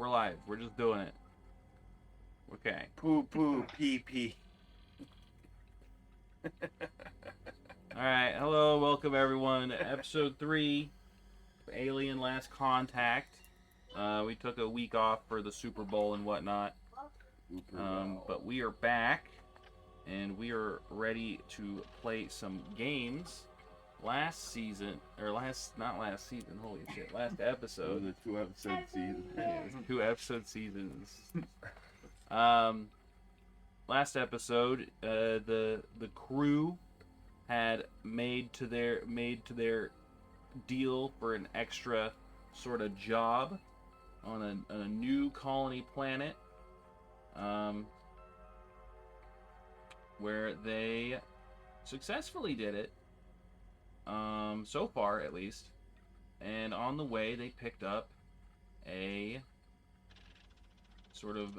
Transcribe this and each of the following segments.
We're live. We're just doing it. Okay. Poo poo pee pee. Alright, hello, welcome everyone to Episode 3 of Alien Last Contact. We took a week off for the Super Bowl and whatnot. But we are back, and we are ready to play some games. Last season, or not last season, holy shit, last episode. The 2-episode season. Yeah, 2-episode seasons. Last episode, the crew had made to their deal for an extra sort of job on a new colony planet, where they successfully did it, so far at least. And on the way, they picked up a sort of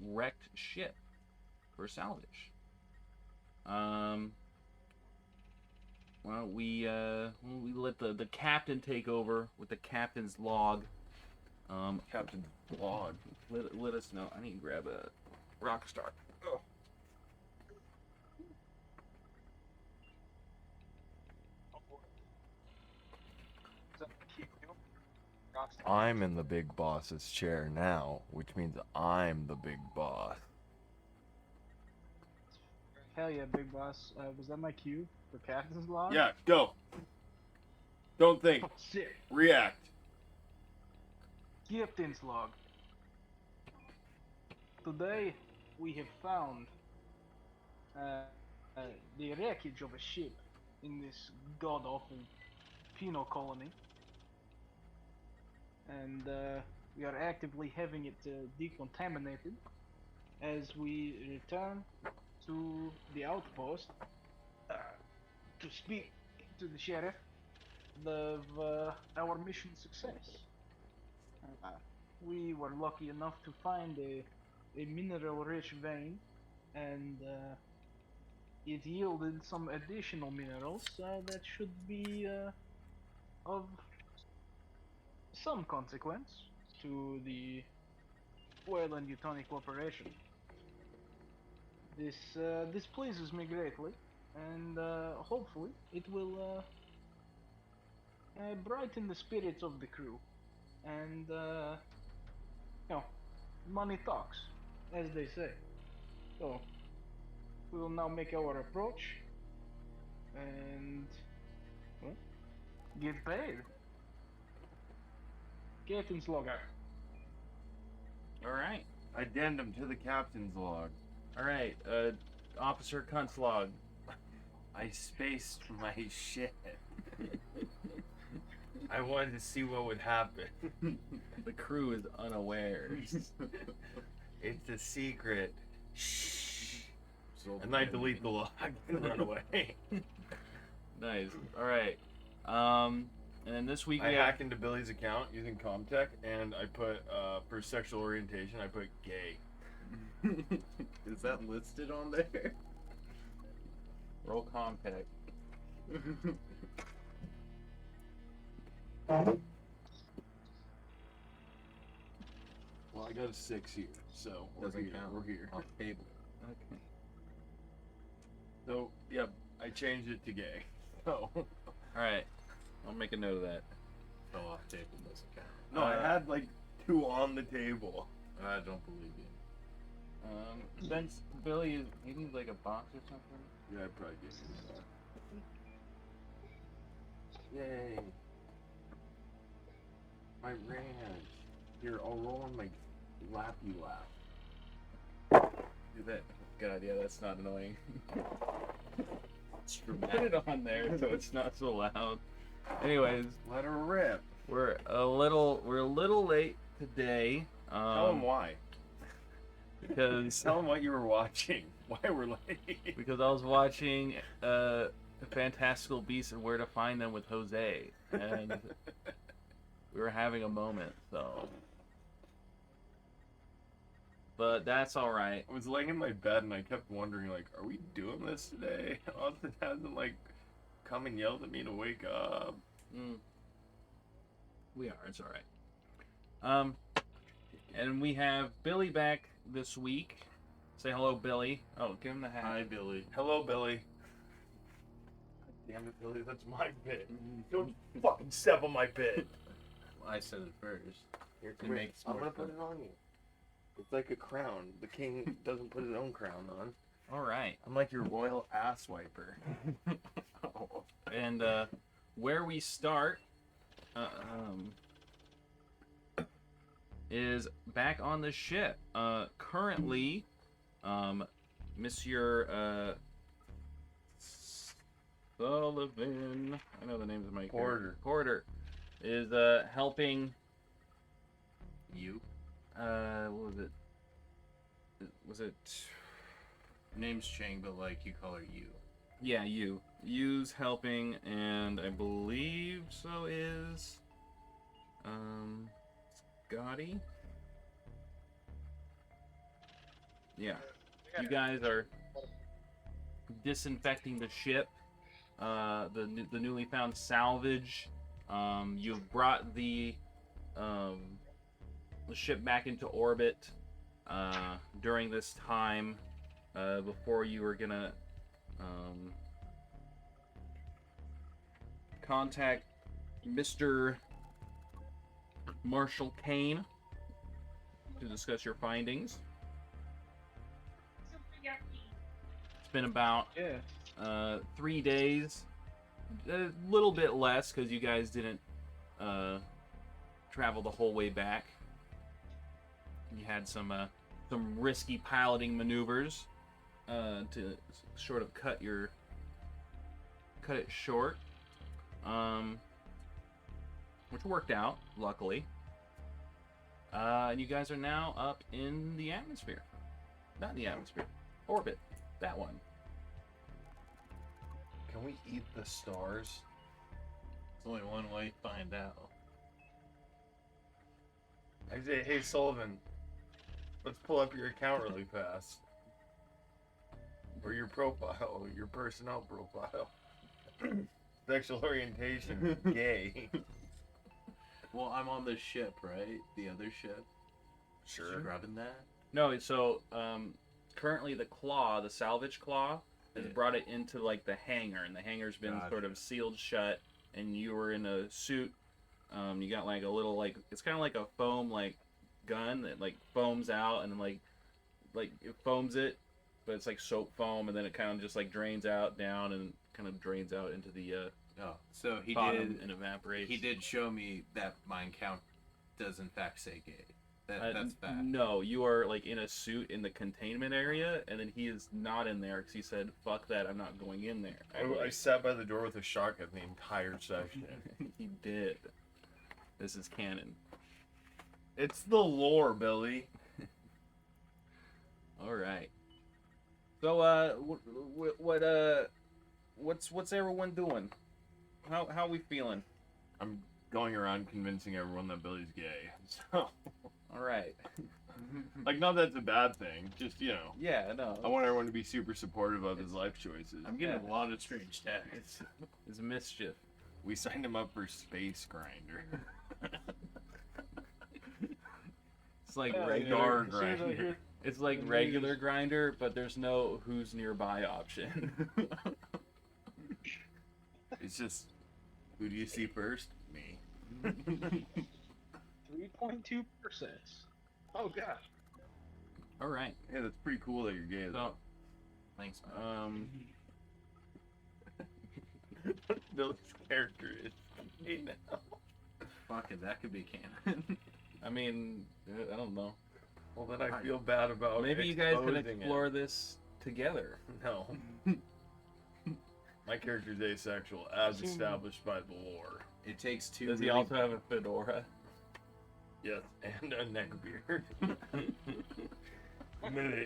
wrecked ship for salvage. Well, we let the captain take over with the captain's log. Captain's log. Let us know. I need to grab a rock star. Oh. I'm in the big boss's chair now, which means I'm the big boss. Hell yeah, big boss. Was that my cue for Captain's Log? Yeah, go. Don't think. Oh, shit. React. Captain's Log. Today, we have found the wreckage of a ship in this god-awful penal colony. And we are actively having it decontaminated as we return to the outpost to speak to the sheriff of our mission success. We were lucky enough to find a mineral-rich vein, and it yielded some additional minerals that should be of some consequence to the Whale and Teutonic Corporation. This pleases me greatly, and hopefully it will brighten the spirits of the crew. And money talks, as they say. So we will now make our approach and get paid. Captain's log out. Alright. Addendum to the captain's log. Alright, Officer Kuntslog. I spaced my shit. I wanted to see what would happen. The crew is unaware. It's a secret. Shh. And I delete the log and run away. Nice. Alright. And then this week I we hacked into Billy's account using Comtech, and I put, for sexual orientation, I put gay. Is that listed on there? roll contact. Well, I got a 6 here, so Doesn't count. We're here. Off table. Okay. So, yep, I changed it to gay. So, Alright. I'll make a note of that. Oh, off table doesn't count. no, I had like 2 on the table. I don't believe you. Since Billy is, he needs like a box or something. Yeah, I probably did. Yay. My ranch. Here, I'll roll on my lappy lap. Do that. God, yeah, that's not annoying. It's Put dramatic. it on there so it's not so loud. Anyways, Let her rip. we're a little late today. Tell them why. Because Tell them what you were watching. Why we're late. because I was watching Fantastical Beasts and Where to Find Them with Jose, and we were having a moment. So, but that's all right. I was laying in my bed and I kept wondering, like, are we doing this today? Austin hasn't, like, come and yelled at me to wake up. We are. It's all right. And we have Billy back this week. Say hello, Billy. Oh, give him the hat. Hi, Billy. Hello, Billy. Damn it, Billy, that's my bit. Don't fucking step on my bit. I said it first. Here, It come here. makes I'm more gonna put it on you. It's like a crown. The king doesn't put his own crown on. All right. I'm like your royal ass wiper. And where we start is back on the ship. Currently, Monsieur Sullivan, I know the names of my character. Porter is helping. You? What was it? Was it? Name's Chang, but like you call her you. Yeah, you. You's helping, and I believe so is Scotty. Yeah. You guys are disinfecting the ship, the newly found salvage. You've brought the ship back into orbit during this time before you were gonna contact Mr. Marshall Kane to discuss your findings. It's been about 3 days, a little bit less because you guys didn't travel the whole way back. You had some risky piloting maneuvers to sort of cut it short, which worked out, luckily. And you guys are now up in the atmosphere. Not in the atmosphere. Orbit. That one. Can we eat the stars? There's only one way to find out. I say, hey Sullivan, let's pull up your account really fast. Or your profile, your personnel profile. Sexual orientation, gay. Well, I'm on the ship, right? The other ship. Sure. Grabbing that. No, so currently the claw, the salvage claw, has brought it into like the hangar, and the hangar's been sort of sealed shut. And you were in a suit. You got like a little it's kind of like a foam like gun that like foams out, and then like it foams it, but it's like soap foam, and then it kind of just like drains out down and kind of drains out into the so he bottom did and evaporates. He did show me that my account does in fact say gay. That's fact. No, you are like in a suit in the containment area, and then he is not in there because he said, "Fuck that, I'm not going in there." I sat by the door with a shotgun the entire session. He did. This is canon. It's the lore, Billy. All right. So, what's everyone doing? How we feeling? I'm going around convincing everyone that Billy's gay. So, all right. like, not that's a bad thing. Just, you know. Yeah, no. I want everyone to be super supportive of his life choices. I'm getting a lot of strange texts. It's mischief. We signed him up for Space Grinder. It's like Yeah, regular as soon as I grinder. hear It's like the regular news. grinder, but there's no who's nearby option. It's just, who do you see first? Me. 3.2%. Oh god. All right. Hey, that's pretty cool that you're gay, though. Thanks, man. Billy's character is gay now. Fuck it, that could be canon. I mean, I don't know. Well, then I feel bad about Maybe you guys can exposing explore this together. it. No. My character's asexual, as established by the lore. It takes two. Does he really- also have a fedora? Yes, and a neck beard.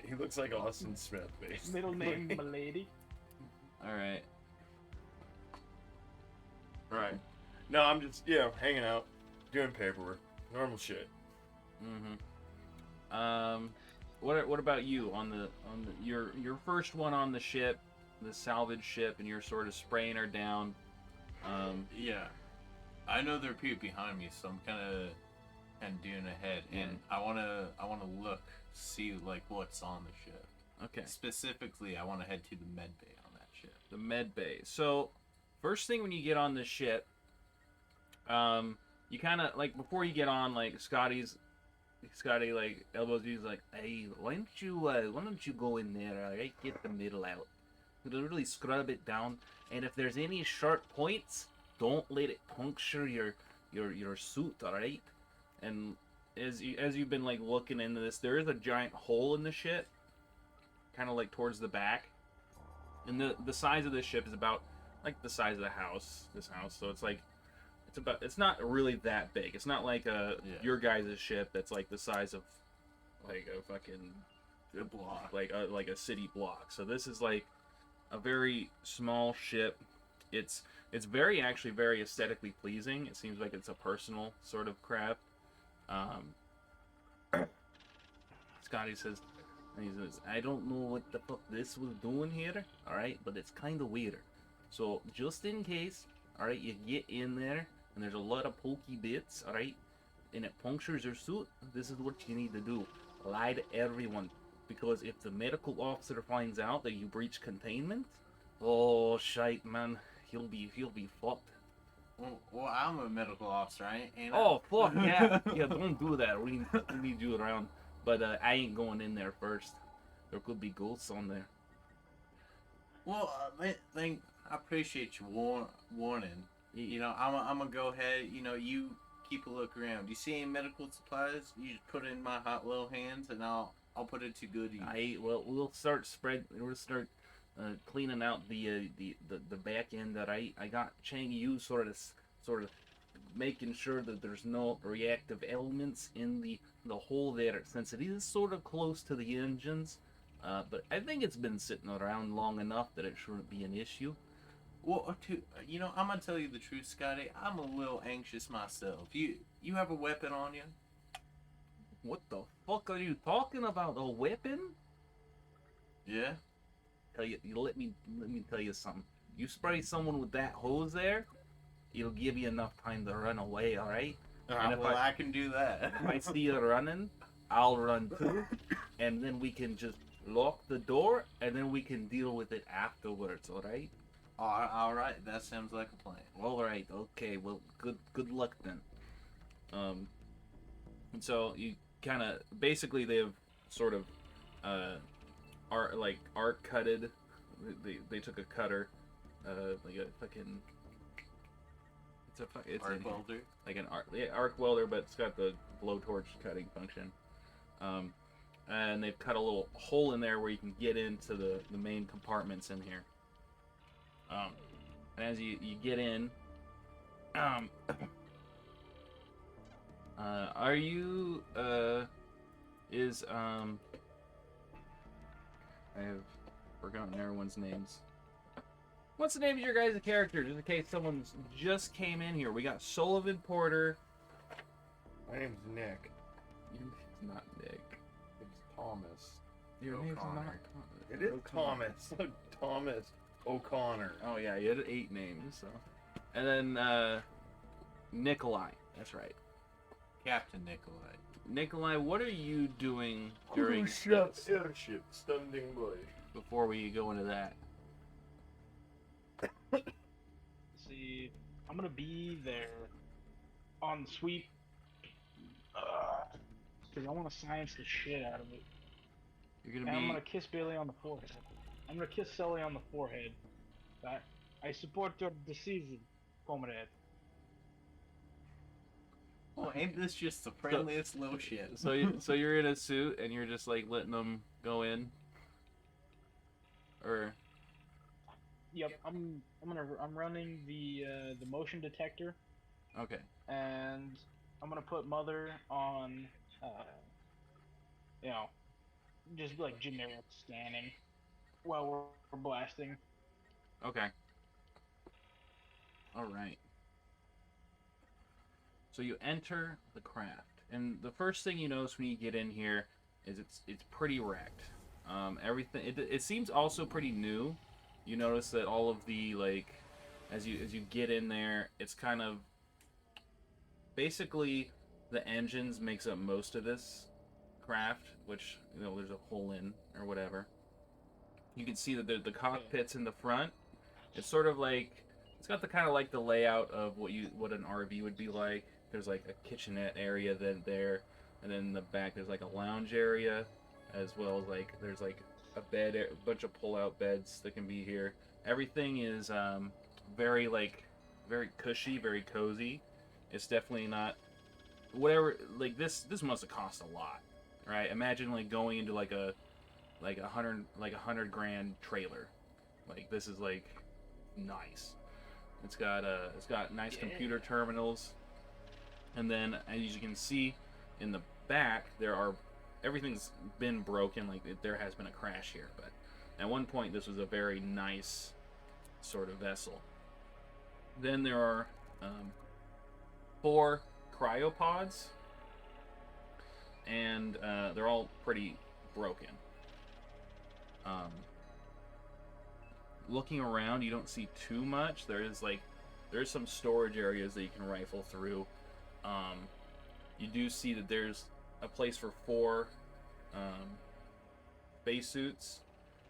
He looks like Austin Smith, basically. Middle name Milady. All right. Right. No, I'm just, hanging out, doing paperwork, normal shit. Mm-hmm. What about you on the your first one on the ship, the salvage ship, and you're sort of spraying her down. Yeah. I know there are people behind me, so I'm kind of kind of doing ahead, and I wanna look, see like what's on the ship. Okay. Specifically, I want to head to the med bay on that ship. The med bay. So, first thing when you get on the ship, you kind of like before you get on, like Scotty like elbows you. He's like, "Hey, why don't you go in there? Alright, get the middle out. It'll really scrub it down. And if there's any sharp points, don't let it puncture your suit. Alright." And as you've been like looking into this, there is a giant hole in the ship, kind of like towards the back. And the size of this ship is about like the size of the house. This house, so it's not really that big. It's not like your guys' ship that's like the size of like a fucking block, like a city block. So this is like a very small ship. It's very aesthetically pleasing. It seems like it's a personal sort of craft. Scotty says, "I don't know what the fuck this was doing here, alright, but it's kind of weird. So just in case, alright, you get in there and there's a lot of pokey bits, alright, and it punctures your suit, this is what you need to do. Lie to everyone. Because if the medical officer finds out that you breached containment, oh shite, man, he'll be fucked." Well, I'm a medical officer, ain't I? Oh fuck yeah, yeah! Don't do that. We need you around. But I ain't going in there first. There could be ghosts on there. Well, I appreciate you warning. You know, I'm gonna go ahead. You know, you keep a look around. You see any medical supplies? You just put it in my hot little hands, and I'll put it to good use. We'll start cleaning out the back end. That I got Chang Yu sort of making sure that there's no reactive elements in the hole there, since it is sort of close to the engines. But I think it's been sitting around long enough that it shouldn't be an issue. Well, you know, I'm gonna tell you the truth, Scotty. I'm a little anxious myself. You have a weapon on you? What the fuck are you talking about? A weapon? Yeah. Let me tell you something. You spray someone with that hose there, it'll give you enough time to run away. All right? And if I can do that. If I see you running, I'll run too, and then we can just lock the door, and then we can deal with it afterwards. All right? All right. That sounds like a plan. All right. Okay. Well, good luck then. And so you kind of basically they've sort of arc cutted. They took a cutter, like a fucking. It's arc welder. Like an arc welder, but it's got the blowtorch cutting function. And they've cut a little hole in there where you can get into the main compartments in here. And as you get in, are you I have forgotten everyone's names. What's the name of your guys' character, just in case someone's just came in here? We got Sullivan Porter. My name's Nick. Your name's not Nick. It's Thomas. Your name's not O'Connor. Thomas. It is Thomas. Thomas O'Connor. Oh yeah, you had 8 names, so. And then Nikolai. That's right. Captain Nikolai. Nikolai, what are you doing during this, Airship standing by. before we go into that? See, I'm gonna be there on sweep. Because I want to science the shit out of it. You're gonna And I'm be. gonna kiss Bailey on the forehead. I'm gonna kiss Sully on the forehead. I support your decision, comrade. Oh, ain't this just the friendliest little shit? So you're in a suit and you're just like letting them go in, or Yep, I'm running the motion detector, okay. and I'm gonna put Mother on, you know, just like generic scanning while we're blasting. Okay. All right. So you enter the craft, and the first thing you notice when you get in here is it's pretty wrecked. Everything it seems also pretty new. You notice that all of the as you get in there, it's kind of basically The engines makes up most of this craft, which, you know, there's a hole in or whatever. You can see that the cockpit's in the front. It's sort of like, it's got the kind of like the layout of what an RV would be like. There's like a kitchenette area then there, and then in the back there's like a lounge area, as well as like there's like a bed, a bunch of pull-out beds that can be here. Everything is very very cushy, very cozy. It's definitely not whatever, like this must have cost a lot, right? Imagine like going into like a hundred grand trailer. Like this is like nice. It's got nice computer terminals, and then as you can see in the back everything's been broken. Like there has been a crash here, but at one point this was a very nice sort of vessel. Then there are 4 cryopods, and they're all pretty broken. Looking around, you don't see too much. There's some storage areas that you can rifle through. You do see that there's a place for 4 spacesuits,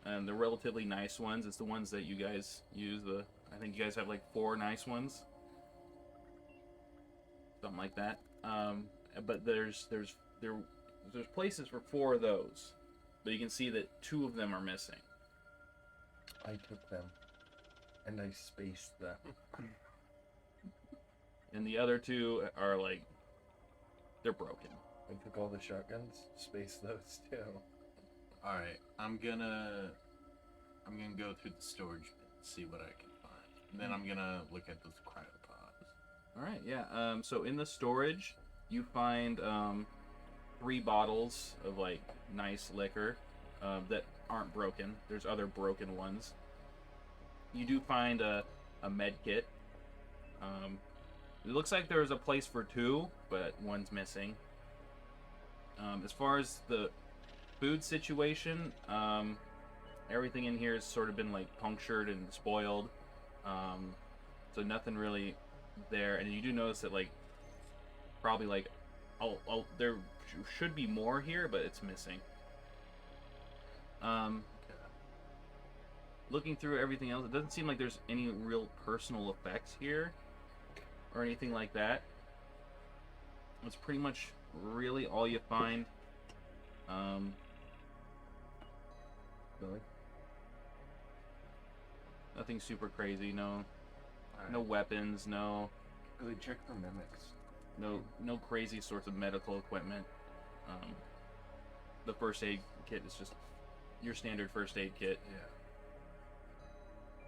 and they're relatively nice ones. It's the ones that you guys use. I think you guys have like 4 nice ones, something like that. But there's places for 4 of those, but you can see that 2 of them are missing. I took them, and I spaced them. And the other 2 are like, they're broken. I took all the shotguns, spaced those too. All right, I'm gonna go through the storage bin, see what I can find, and then I'm gonna look at those cryopods. All right, yeah. So in the storage, you find 3 bottles of like nice liquor that aren't broken. There's other broken ones. You do find a med kit. It looks like there's a place for 2, but one's missing. As far as the food situation, everything in here has sort of been like punctured and spoiled. So nothing really there. And you do notice that like probably like there should be more here, but it's missing. Looking through everything else, it doesn't seem like there's any real personal effects here or anything like that. That's pretty much really all you find. Really? Nothing super crazy. No, Right. no weapons. No, Really check for mimics. no crazy sorts of medical equipment. The first aid kit is just your standard first aid kit. Yeah.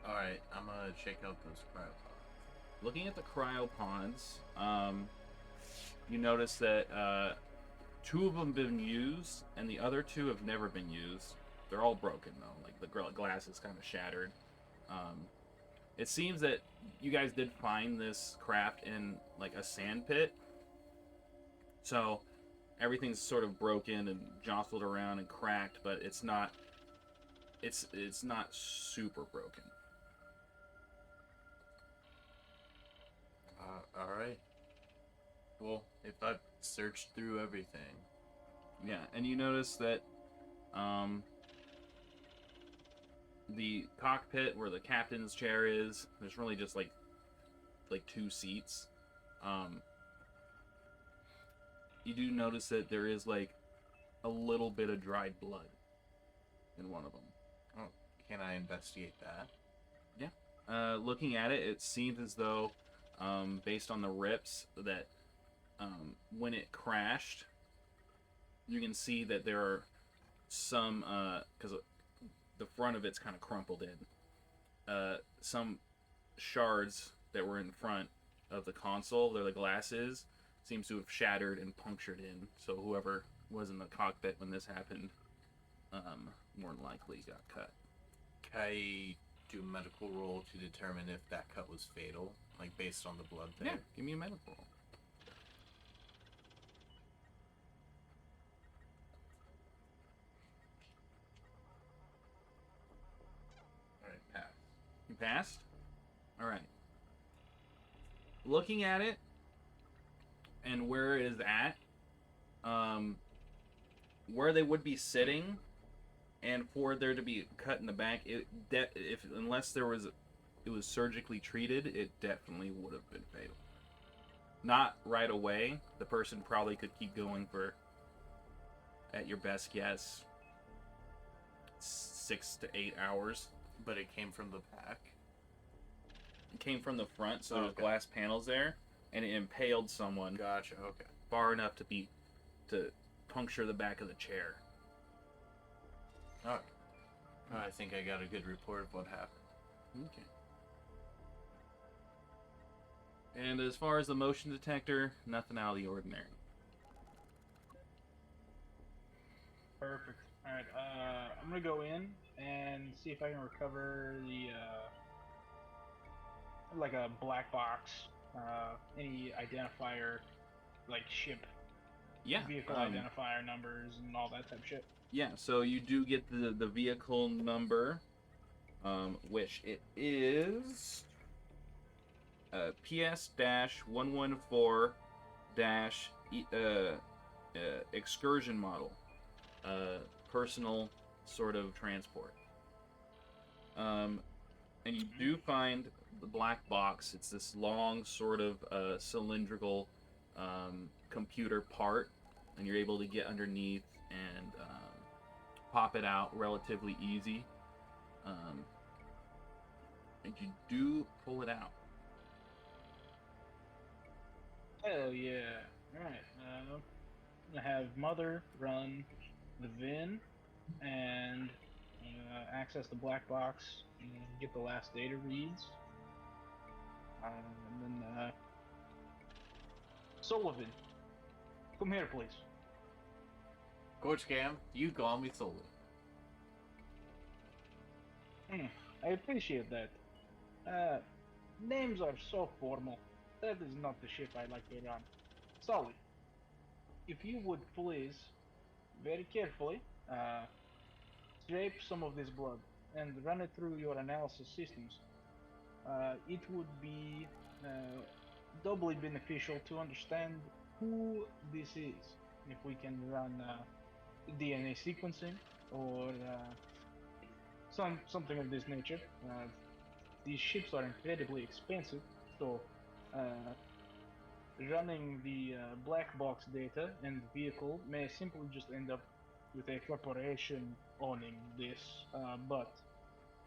All right, I'm gonna check out those cryopods. Looking at the cryopods, you notice that 2 of them have been used, and the other 2 have never been used. They're all broken though. Like the glass is kind of shattered. It seems that you guys did find this craft in like a sand pit, so everything's sort of broken and jostled around and cracked, but it's not super broken. All right. Well, if I've searched through everything, Yeah, and you notice that the cockpit where the captain's chair is, there's really just like 2 seats. You do notice that there is like a little bit of dried blood in one of them. oh, can I investigate that? Looking at it, it seems as though, based on the rips, that when it crashed, you can see that there are some, because the front of it's kind of crumpled in, some shards that were in front of the console, where the glass is, seems to have shattered and punctured in. So whoever was in the cockpit when this happened, more than likely got cut. Can I do a medical roll to determine if that cut was fatal, like based on the blood there? Yeah, give me a medical roll. All right, pass. You passed? Alright. Looking at it, and where it is at, where they would be sitting, and for there to be cut in the back, unless it was surgically treated, it definitely would have been fatal. Not right away. The person probably could keep going for, at your best guess, 6 to 8 hours. But it came from the back. It came from the front, so there's Okay. glass panels there, and it impaled someone Gotcha. Okay. far enough to puncture the back of the chair. All right. I think I got a good report of what happened. Okay. And as far as the motion detector, nothing out of the ordinary. Perfect. Alright, I'm gonna go in and see if I can recover the, like a black box, any identifier, like ship, Yeah. vehicle identifier numbers and all that type of shit. Yeah, so you do get the vehicle number, which it is PS-114-excursion model, personal sort of transport. And you do find the black box. It's this long sort of cylindrical computer part, and you're able to get underneath and pop it out relatively easy. And you do pull it out. Hell yeah. Alright, I'm gonna have Mother run the VIN and access the black box and get the last data reads. And then, Sullivan, come here, please. Coach Cam, you call me Sully. I appreciate that. Names are so formal. That is not the ship I like to run. Sully, if you would please, very carefully, scrape some of this blood and run it through your analysis systems. It would be doubly beneficial to understand who this is. If we can run DNA sequencing or something of this nature. These ships are incredibly expensive, so running the black box data and the vehicle may simply just end up with a corporation owning this, but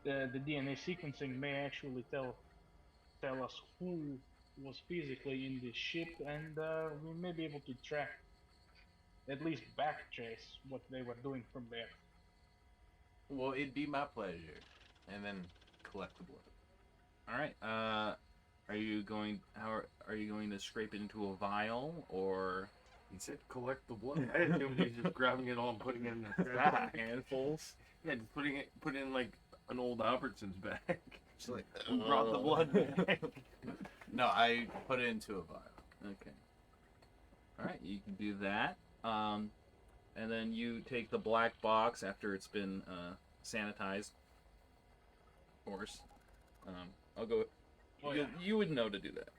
the DNA sequencing may actually tell us who was physically in this ship, and we may be able to track, at least back trace what they were doing from there. Well, it'd be my pleasure. And then collect the blood. All right. Are you going to scrape it into a vial, or He said collect the blood. I assumed he's just grabbing it all and putting it in the sack. handfuls? Yeah, just put it in like an old Albertson's bag. Just like brought the blood back. No, I put it into a vial. Okay. All right, you can do that. And then you take the black box after it's been sanitized. Of course. I'll go. You would know to do that.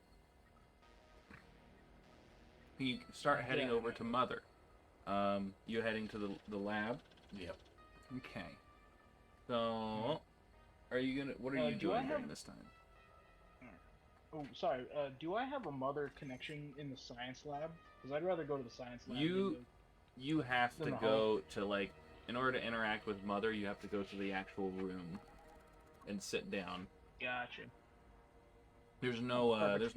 You start heading over to Mother. You heading to the lab? Yep. Okay. So, are you gonna? What are you doing during this time? Oh, sorry. Do I have a Mother connection in the science lab? Because I'd rather go to the science lab. You have to In the go to, like, in order to interact with Mother, you have to go to the actual room and sit down. Gotcha. There's no Perfect.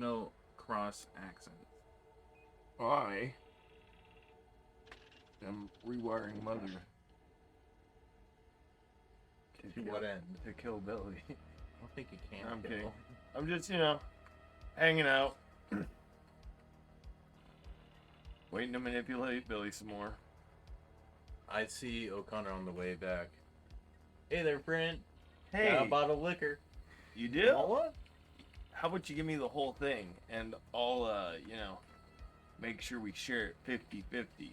cross accent. I am rewiring Mother To what end? to kill Billy. I don't think you can. I'm kill. kidding. I'm just, hanging out. Waiting to manipulate Billy some more. I see O'Connor on the way back. Hey there, friend. Hey, Got a bottle of liquor. you do? What? How about you give me the whole thing and I'll, make sure we share it 50-50.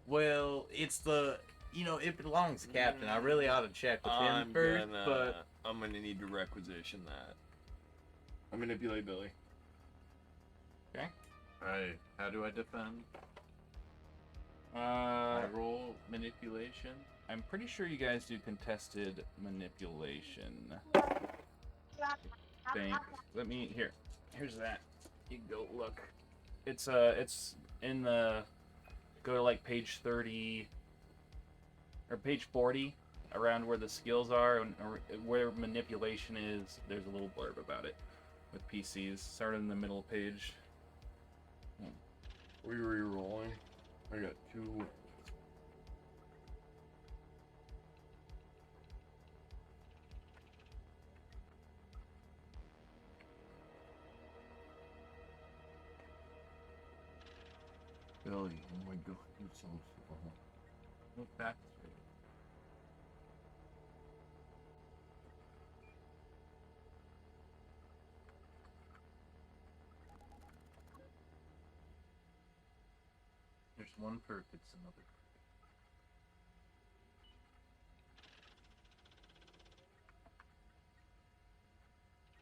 Well, it's it belongs to Captain. I really ought to check with him first, but I'm gonna need to requisition that. I manipulate Billy. Okay. How do I defend? Uh, I roll manipulation. I'm pretty sure you guys do contested manipulation. Think. Let me here. Here's that. You can go look. It's in the. Go to like page 30 or page 40, around where the skills are and or where manipulation is. There's a little blurb about it with PCs. Start in the middle page. We re-rolling. I got 2. Billy, oh my god, you're so slow. Look back. There's one perk, it's another.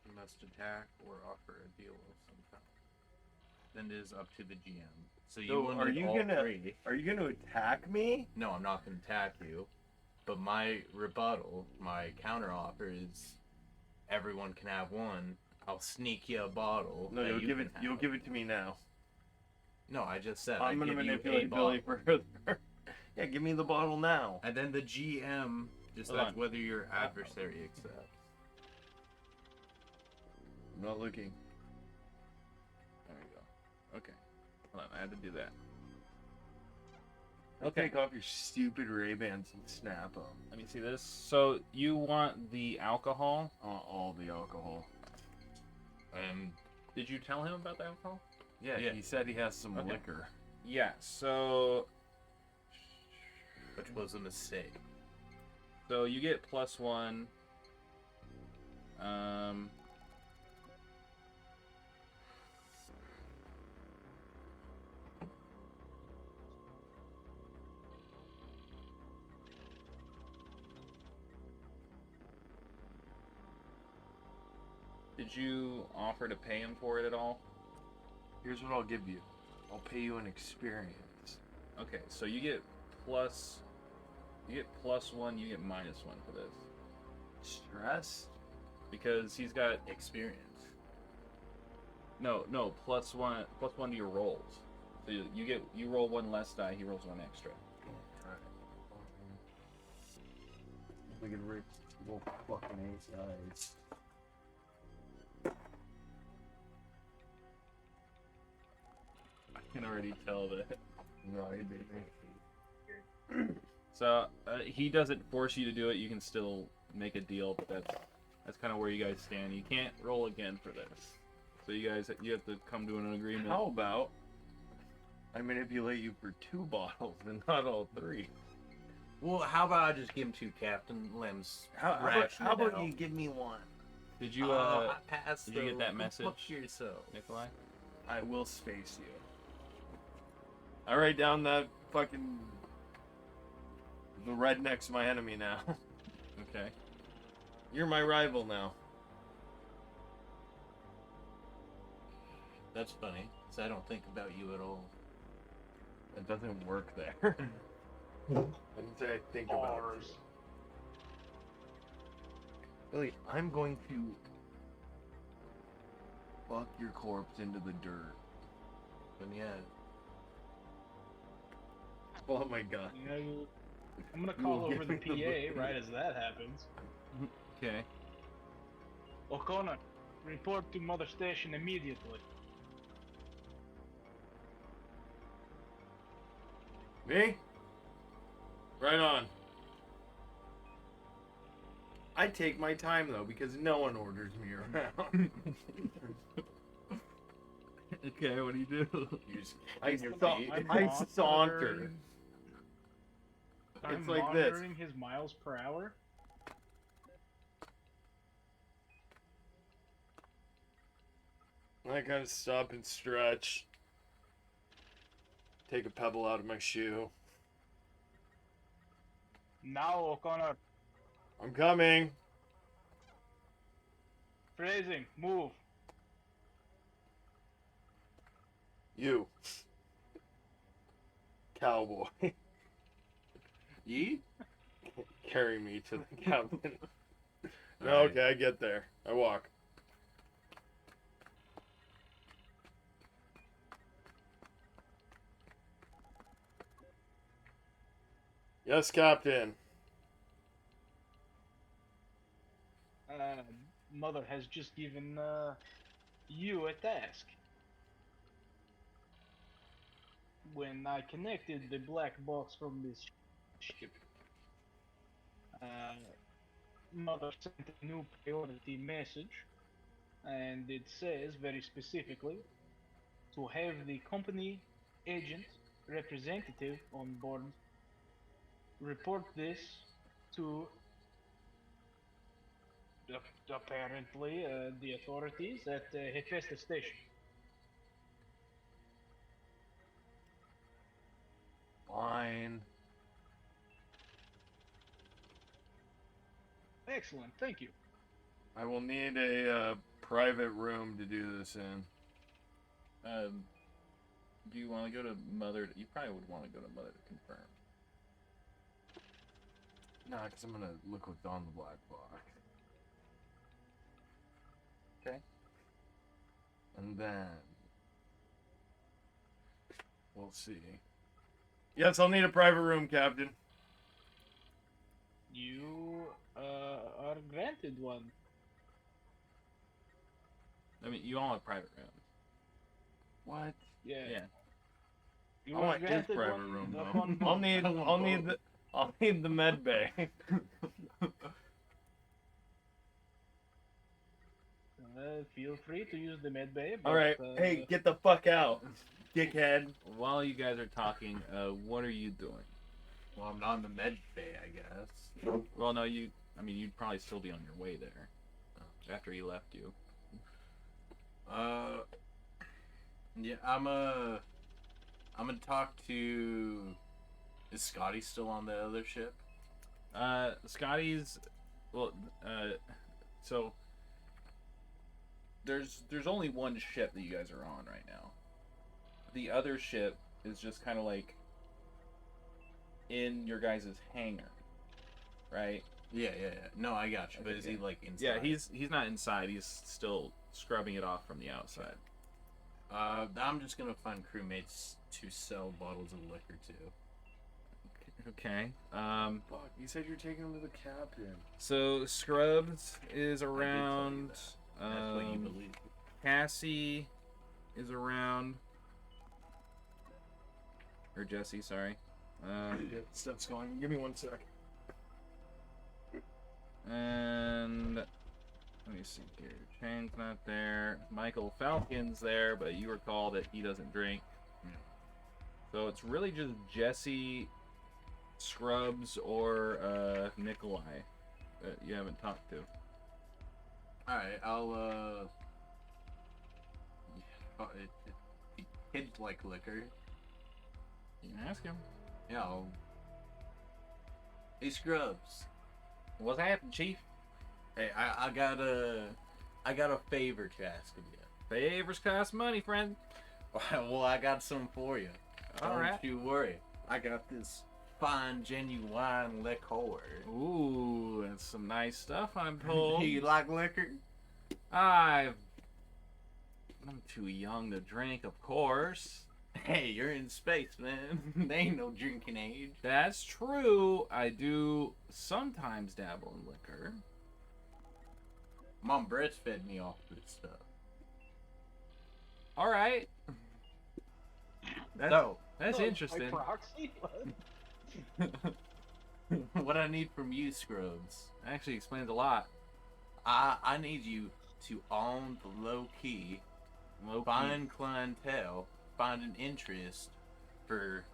You must attack or offer a deal of some kind. Then it is up to the GM. So you So will are need you all gonna- 3. Are you gonna attack me? No, I'm not going to attack you. But my rebuttal, my counter offer is everyone can have one. I'll sneak you a bottle. No, that you'll you give can it. have. You'll give it to me now. No, I just said I'm I'd gonna give manipulate you a Billy bottle. further. Yeah, give me the bottle now. And then the GM decides Hold on. whether your adversary accepts. I'm not looking. There we go. Okay. Hold on, I had to do that. Okay. Take off your stupid Ray-Bans and snap them. Let me see this. So you want the alcohol? All the alcohol. Did you tell him about the alcohol? Yeah, Yeah. he said he has some Okay. liquor. Yeah. So Which was a mistake. you get +1. Did you offer to pay him for it at all? Here's what I'll give you. I'll pay you an experience. Okay, so you get +1, you get -1 for this. Stress? Because he's got Experience. no +1 to your rolls. So you roll 1 less die, he rolls 1 extra. Alright. We can rip little fucking 8 dice. I can already tell that. No, he beat me. So he doesn't force you to do it. You can still make a deal, but that's kind of where you guys stand. You can't roll again for this. So you have to come to an agreement. How about I manipulate you for 2 bottles and not all 3? Well, how about I just give him 2 Captain Lem's? How ration it about out? you give me 1? Did you I passed did you get that message? Fuck yourself. Nikolai? I will space you. I write down that fucking... The redneck's my enemy now. Okay. You're my rival now. That's funny, because I don't think about you at all. It doesn't work there. I didn't say I think about it. Bars. Billy, I'm going to fuck your corpse into the dirt. But yeah, Oh my god. You know, I'm gonna You will call over give the me the PA right as that happens. Okay. O'Connor, report to Mother Station immediately. Me? Right on. I take my time though because no one orders me around. Okay, what do you do? you just I, your sa- feet. I saunter. I'm It's like this. monitoring his miles per hour. I kind of stop and stretch. Take a pebble out of my shoe. Now, O'Connor, I'm coming. phrasing, move. You. Cowboy. You? Carry me to the cabin. No, Alright. okay, I get there. I walk. Yes, Captain. Mother has just given you a task. When I connected the black box from this ship, uh, Mother sent a new priority message, and it says very specifically to have the company agent representative on board report this to apparently the authorities at Hephaestus Station. Fine. Excellent, thank you. I will need a private room to do this in. Do you want to go to Mother? You probably would want to go to Mother to confirm. Nah, because I'm going to look what's on the black box. Okay. And then we'll see. Yes, I'll need a private room, Captain. You are granted one. I mean, you all have private rooms. What? Yeah. Yeah. You I are want his granted private one room upon though. I'll need the med bay. Feel free to use the med bay. All right. Hey, get the fuck out, dickhead. While you guys are talking, what are you doing? Well, I'm not in the med bay, I guess. Well, no, you'd probably still be on your way there after he left you. Yeah, I'm gonna talk to. Is Scotty still on the other ship? Scotty's, well, so there's only one ship that you guys are on right now. The other ship is just kind of like in your guys' hangar, right? Yeah. No, I got you. But is he like inside? Yeah, he's not inside. He's still scrubbing it off from the outside. I'm just gonna find crewmates to sell bottles of liquor to. Okay. Fuck, you said you're taking him to the captain. So Scrubs is around. That's what you believe. Cassie is around. Or Jesse, sorry. Stuff's going. Give me 1 sec. And let me see here. Chang's not there. Michael Falcon's there, but you recall that he doesn't drink. Yeah. So it's really just Jesse, Scrubs, or Nikolai that you haven't talked to. Alright, I'll kids like liquor. You can ask him. Yeah, Hey Scrubs. What's happening, Chief? Hey, I got a favor to ask of you. Favors cost money, friend. Well, I got some for you. All right. Don't you worry. I got this fine, genuine liquor. Ooh, that's some nice stuff, I'm told. You like liquor? I'm too young to drink, of course. Hey, you're in space, man. There ain't no drinking age. That's true. I do sometimes dabble in liquor. Mom breastfed me off this stuff. All right. That's By interesting. proxy? What I need from you, Scrubs, Actually explains a lot. I need you to, on the low key, find clientele, find an interest for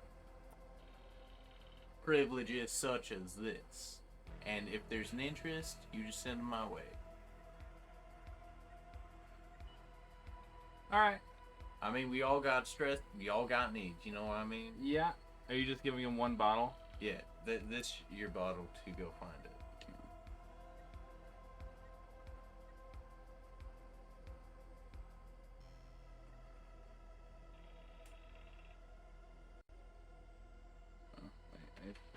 privileges such as this. And if there's an interest, you just send them my way. All right. I mean, we all got stress, we all got needs, you know what I mean? Yeah. Are you just giving him one bottle? Yeah, this your bottle to go find it.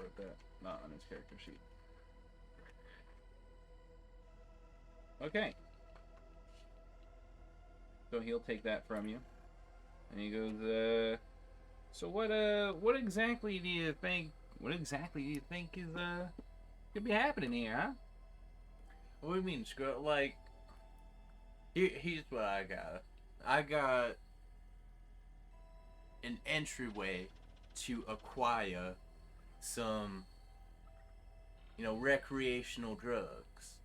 wrote that. Not on his character sheet. Okay. So he'll take that from you. And he goes, so what exactly do you think is, could be happening here, huh? What do you mean, screw? Like, here's what I got. I got an entryway to acquire some, recreational drugs.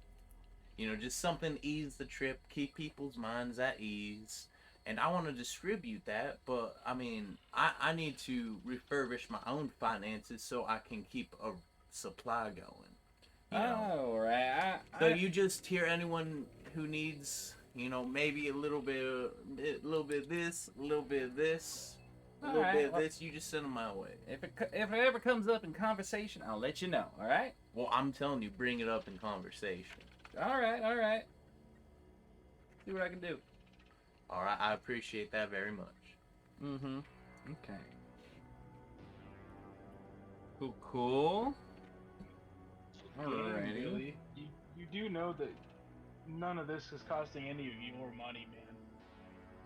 Just something to ease the trip, keep people's minds at ease. And I want to distribute that, but, I need to refurbish my own finances so I can keep a supply going. Oh, right. So you just hear anyone who needs, maybe a little bit of this, a little bit of this, a little bit of this, you just send them my way. If it ever comes up in conversation, I'll let you know, all right? Well, I'm telling you, bring it up in conversation. All right. See what I can do. All right, I appreciate that very much. Mm-hmm. Okay. Cool. Alrighty. Billy, you do know that none of this is costing any of your money, man.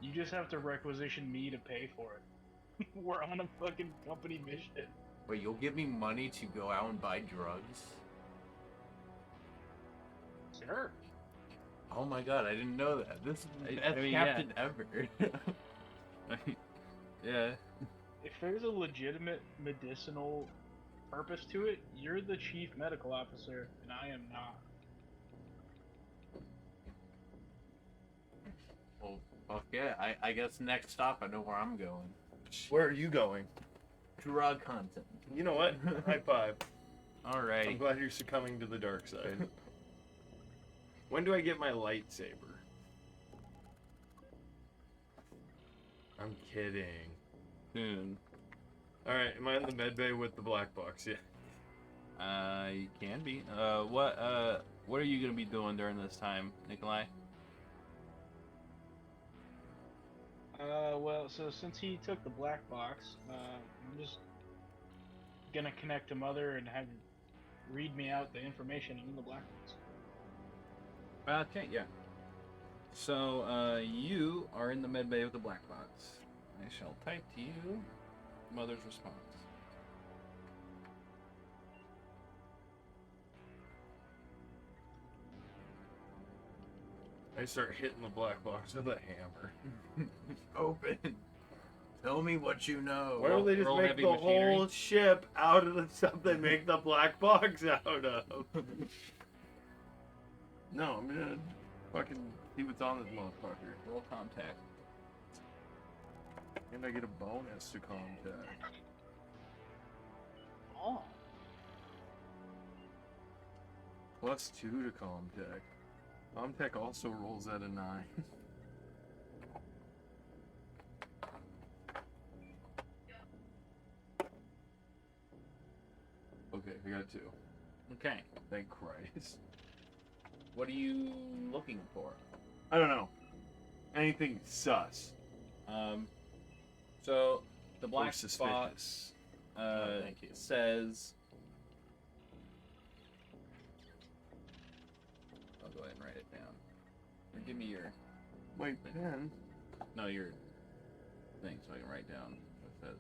You just have to requisition me to pay for it. We're on a fucking company mission. Wait, you'll give me money to go out and buy drugs? Sure. Oh my god, I didn't know that. This is the best I mean, captain ever. Yeah. If there's a legitimate medicinal purpose to it, you're the chief medical officer, and I am not. Well, fuck yeah. I guess next stop, I know where I'm going. Where are you going? Drug hunting. You know what? High five. I'm Alrighty. glad you're succumbing to the dark side. When do I get my lightsaber? I'm kidding. Soon. Alright, am I in the med bay with the black box? Yeah. You can be. What are you gonna be doing during this time, Nikolai? Well, so since he took the black box, I'm just gonna connect to Mother and have her read me out the information in the black box. Okay, yeah. So, you are in the med bay with the black box. I shall type to you Mother's response. I start hitting the black box with a hammer. Open. Tell me what you know. Why don't they just roll make heavy the machinery. whole ship out of the stuff they make the black box out of? No, I'm gonna fucking see what's on this motherfucker. Roll contact. And I get a bonus to contact. Oh. +2 to contact. Contact also rolls at a 9. Okay, I got 2. Okay. Thank Christ. What are you looking for? I don't know. Anything sus. So the Or black box suspicious. thank you. says. I'll go ahead and write it down. Or give me your Wait, pen? your thing so I can write down what it says.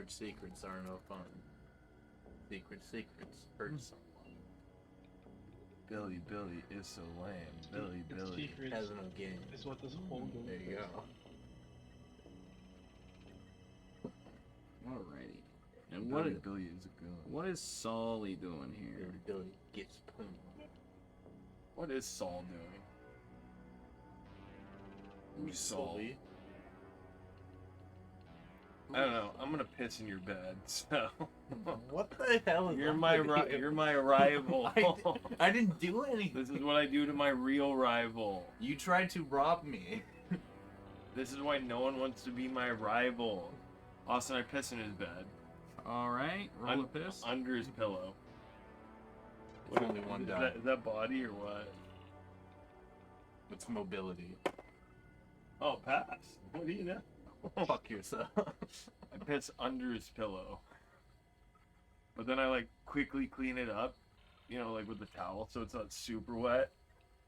Secrets are no fun. Secrets hurt someone. Billy is so lame. Billy. Secrets Has no game. is what this whole game There you is. go. Alrighty. And what Billy is a goon. what is Sully doing here? Billy gets poon. What is Saul doing? Who's Saul? Sully. I don't know. I'm gonna piss in your bed. So What the hell is you're wrong my with you? you're my rival. I didn't do anything. This is what I do to my real rival. You tried to rob me. This is why no one wants to be my rival. Austin, I piss in his bed. Alright, roll a piss. Under his pillow. Only one is die. is that body or what? It's mobility. Oh, pass. What do you know? Fuck yourself. I piss under his pillow. But then I like quickly clean it up, you know, like with the towel, so it's not super wet.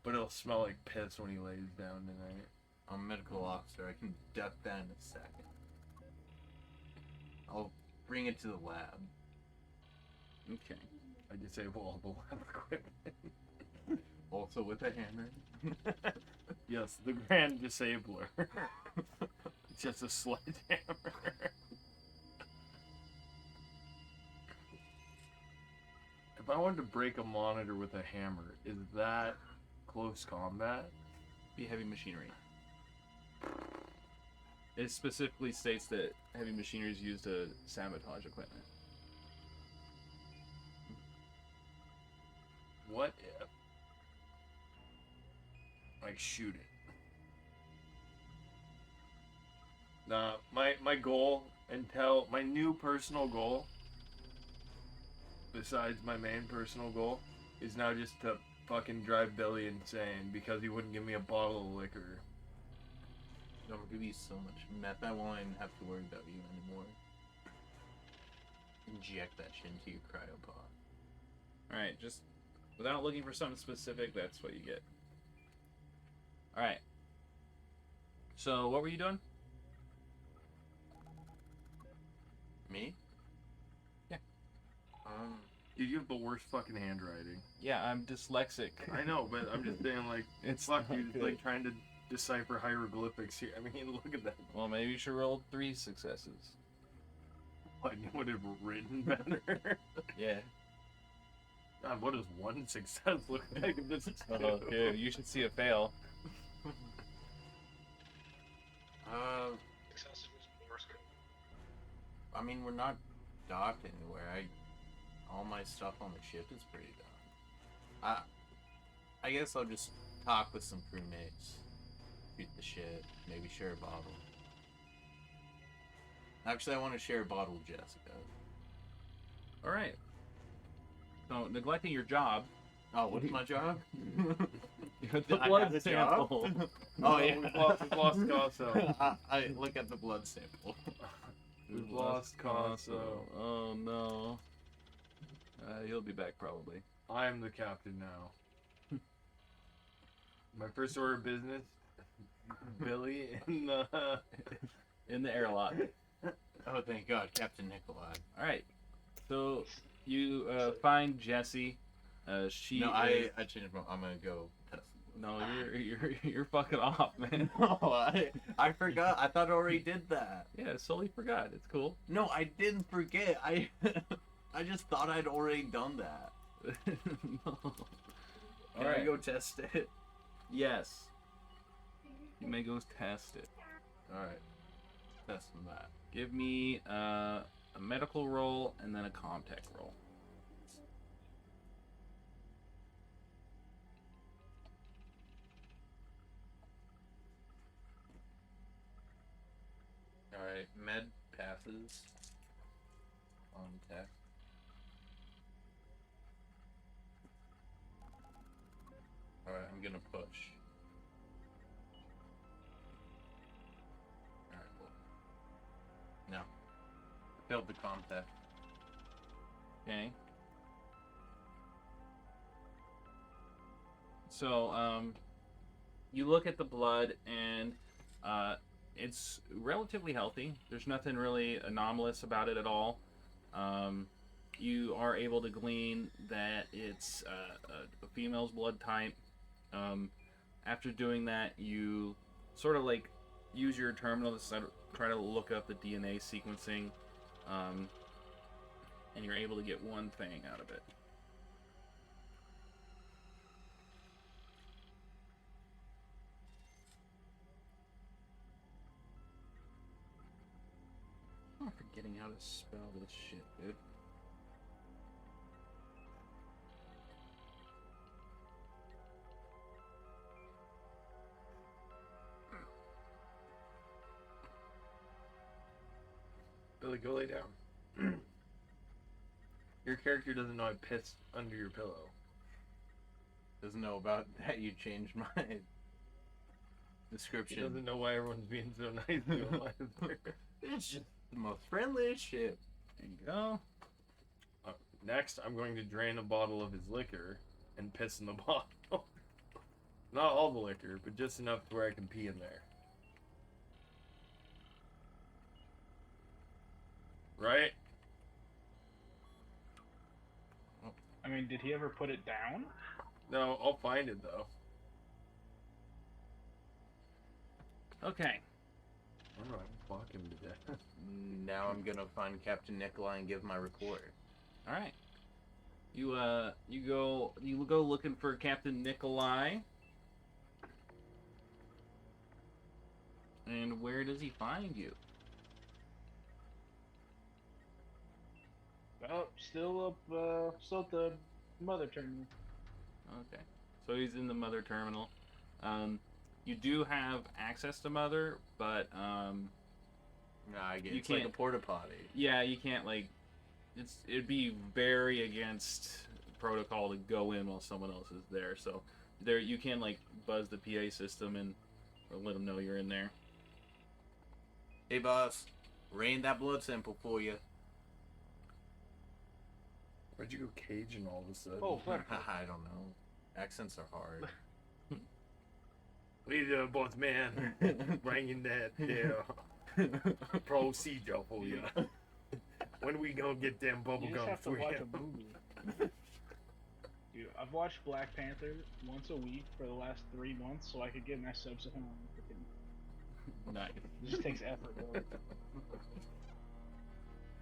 But it'll smell like piss when he lays down tonight. I'm a medical officer. I can duck that in a second. I'll bring it to the lab. Okay. I disable all the lab equipment. Also with a hammer. Yes, the grand disabler. It's just a sledgehammer. If I wanted to break a monitor with a hammer, is that close combat? Be heavy machinery. It specifically states that heavy machinery is used to sabotage equipment. What if I shoot it? Nah, my goal until my new personal goal, besides my main personal goal, is now just to fucking drive Billy insane because he wouldn't give me a bottle of liquor. I'm gonna give you so much meth, I won't even have to worry about you anymore. Inject that shit into your cryopod. Alright, just without looking for something specific, that's what you get. Alright. So, what were you doing? Me? Yeah. Dude, you have the worst fucking handwriting. Yeah, I'm dyslexic. I know, but I'm just saying, like, It's fuck not you, good. like trying to decipher hieroglyphics here. I mean, look at that. Well, maybe you should roll 3 successes. What, you would have written better? Yeah. God, what does one success look like if this is two? Okay, you should see a fail. I mean, we're not docked anywhere. All my stuff on the ship is pretty done. I guess I'll just talk with some crewmates, shoot the shit, maybe share a bottle. Actually, I want to share a bottle with Jessica. Alright. So, neglecting your job. Oh, what's my job? The I blood have a job? sample. Oh, yeah. We've lost Casso. I look at the blood sample. We've lost Casso. Oh no. He'll be back probably. I am the captain now. My first order of business, Billy in the... In the airlock. Oh, thank God, Captain Nikolai. Alright. So, you find Jessie. She No, is... I changed my... I'm gonna go test. No, you're fucking off, man. No, I forgot. I thought I already did that. Yeah, solely forgot. It's cool. No, I didn't forget. I just thought I'd already done that. No. Can I go test it? Yes. You may go test it. Alright. Testing that. Give me a medical roll and then a comtech roll. Alright, med passes on tech. Alright, I'm gonna push. Alright, cool. No. Failed the comtech. Okay. So, you look at the blood and it's relatively healthy. There's nothing really anomalous about it at all. You are able to glean that it's a female's blood type. After doing that, you sort of like use your terminal to try to look up the DNA sequencing, and you're able to get one thing out of it. I'm forgetting how to spell this shit, dude. Billy, go lay down. Your character doesn't know I pissed under your pillow. Doesn't know about that you changed mine. He description. doesn't know why everyone's being so nice to him either. It's just the most friendliest ship. There you go. Next, I'm going to drain a bottle of his liquor and piss in the bottle. Not all the liquor, but just enough to where I can pee in there. Right? I mean, did he ever put it down? No, I'll find it though. Okay. I'm gonna fuck him to death. Now I'm gonna find Captain Nikolai and give my report. All right. You go looking for Captain Nikolai. And where does he find you? Well, still at the mother terminal. Okay. So he's in the Mother Terminal. You do have access to Mother, but Nah, I get You it's like a can't- porta potty. yeah, you can't like. It'd be very against protocol to go in while someone else is there. So there you can like buzz the PA system and or let them know you're in there. Hey boss, ran that blood sample for you. Where'd you go Cajun all of a sudden? Oh, fuck. I don't know. Accents are hard. We the boss man. Bringing that procedure for you. When we gonna get them You just bubblegum have to for watch you? a movie. Dude, I've watched Black Panther once a week for the last 3 months, so I could get my subs at home. Nice. It just takes effort, though.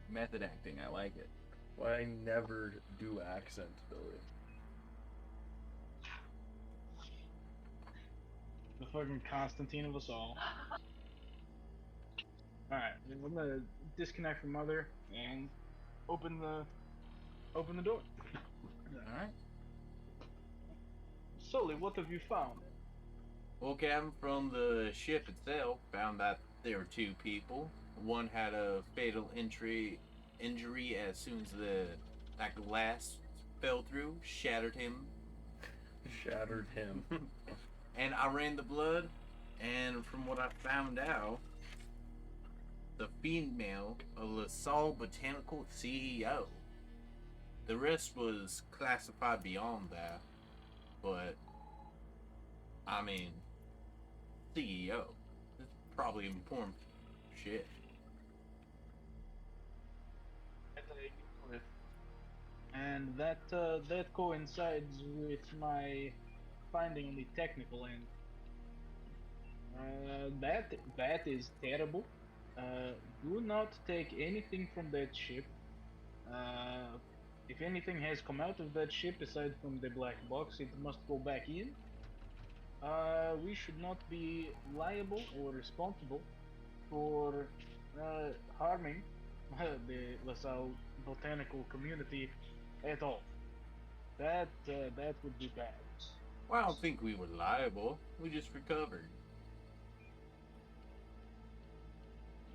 Method acting, I like it. Why I never do accents, Billy. The fucking Constantine of us all. Alright, I'm gonna disconnect from Mother and open the door. All right. Sully, what have you found? Well, Captain, from the ship itself, found that there were 2 people. One had a fatal injury as soon as that glass fell through, shattered him. Shattered him. And I ran the blood, and from what I found out, the female, a LaSalle Botanical CEO. The rest was classified beyond that, but I mean, CEO. That's probably important shit. And that coincides with my finding on the technical end. That is terrible. Do not take anything from that ship. If anything has come out of that ship aside from the black box, it must go back in. We should not be liable or responsible for harming the LaSalle botanical community at all. That would be bad. Well, I don't think we were liable. We just recovered.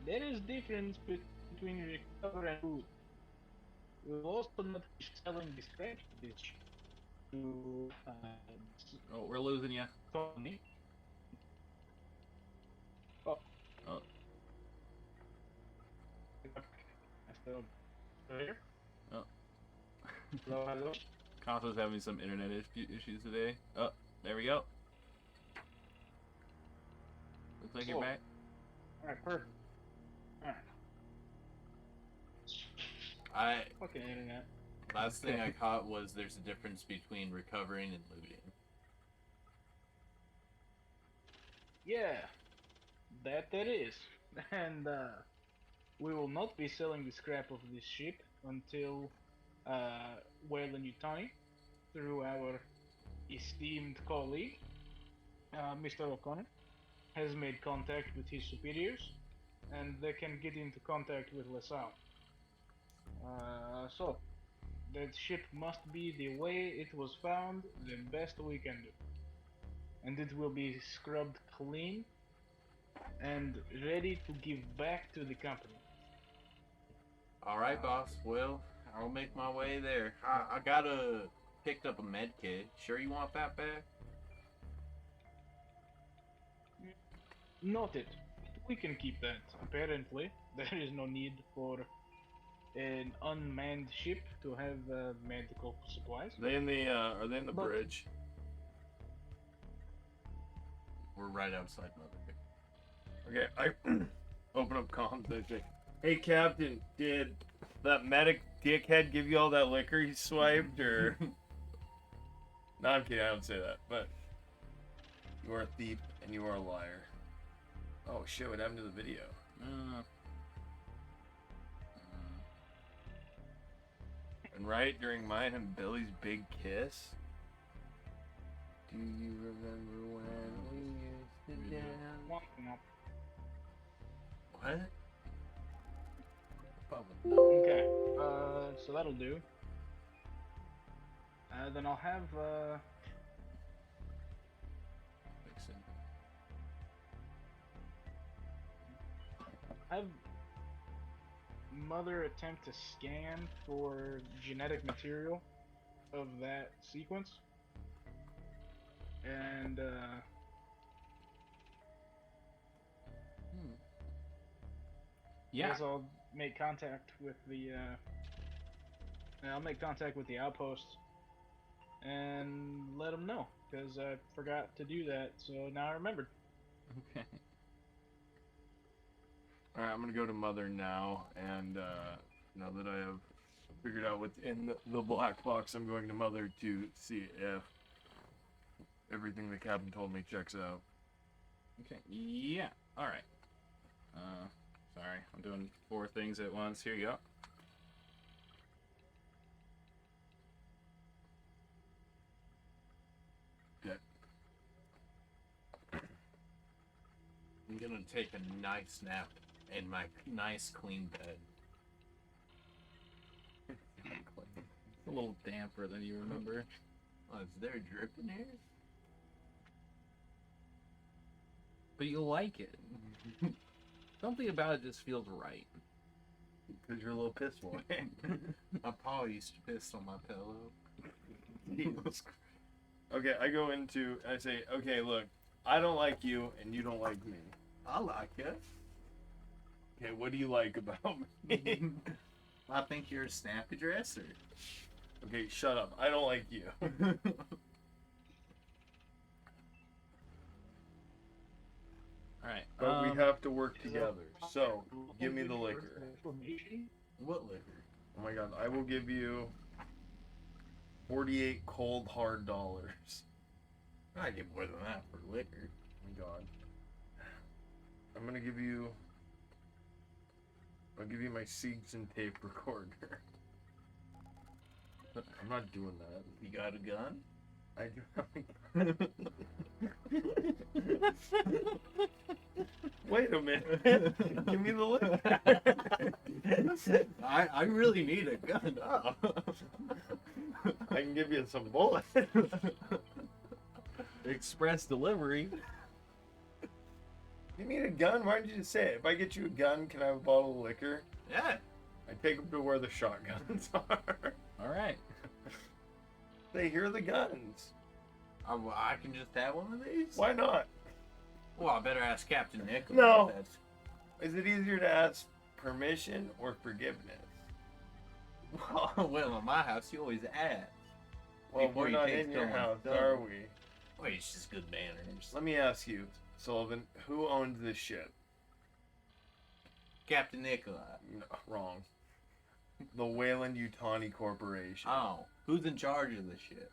There is difference between recover and food. We will also not be selling this scratch this to Oh, we're losing you. Tony. Oh. Still here? Oh. Hello, hello. Conso's having some internet issues today. Oh, there we go. Looks like you're Oh. back. Alright, perfect. Alright. Fucking internet. Last thing I caught was there's a difference between recovering and looting. Yeah, that is. And we will not be selling the scrap of this ship until Whale and Yutani, through our esteemed colleague, Mr. O'Connor, has made contact with his superiors, and they can get into contact with LaSalle. So, that ship must be the way it was found, the best we can do. And it will be scrubbed clean and ready to give back to the company. Alright, boss. Well, I'll make my way there. I picked up a med kit. Sure you want that back? Noted. We can keep that. Apparently, there is no need for an unmanned ship to have medical supplies. Are they in the But- bridge? We're right outside Mother. Okay, I open up comms. I say, "Hey, Captain, did that medic dickhead give you all that liquor he swiped, or?" No, I'm kidding. I don't say that. But you are a thief and you are a liar. Oh shit! What happened to the video? And right during mine and Billy's big kiss. Do you remember when we used to dance? What? Okay, so that'll do. Then I'll have Mother attempt to scan for genetic material of that sequence, and Yeah. guess I'll make contact with the outpost and let them know, because I forgot to do that, so now I remembered. Okay. Alright, I'm gonna go to Mother now, and now that I have figured out what's in the black box, I'm going to Mother to see if everything the captain told me checks out. Okay. Yeah. All right. Sorry, I'm doing 4 things at once. Here you go. Okay. I'm gonna take a nice nap in my nice clean bed. It's a little damper than you remember. Oh, is there a drip in here? But you like it. Something about it just feels right. Because you're a little piss boy. My paw used to piss on my pillow. Jesus. Okay, I go into, I say, okay, look, I don't like you, and you don't like me. I like it. Okay, what do you like about me? I think you're a snappy dresser. Okay, shut up. I don't like you. All right. But we have to work together. So, give me the liquor. What liquor? Oh my god, I will give you 48 cold hard dollars. I get more than that for liquor. Oh my god. I'm gonna give you... I'll give you my seeds and tape recorder. I'm not doing that. You got a gun? I do have a Wait a minute. Give me the liquor. I really need a gun. Oh. I can give you some bullets. Express delivery. You need a gun? Why didn't you just say it? If I get you a gun, can I have a bottle of liquor? Yeah. I take them to where the shotguns are. All right. Say, here are the guns. I can just have one of these? Why not? Well, I better ask Captain Nick. No. Is it easier to ask permission or forgiveness? Well, in my house, you always ask. Well, Before we're you not take in your someone's house, gun. are we? Wait, it's just good manners. Let me ask you, Sullivan, who owns this ship? Captain Nikolai. No, wrong. The Wayland Yutani Corporation. Oh, who's in charge of this ship?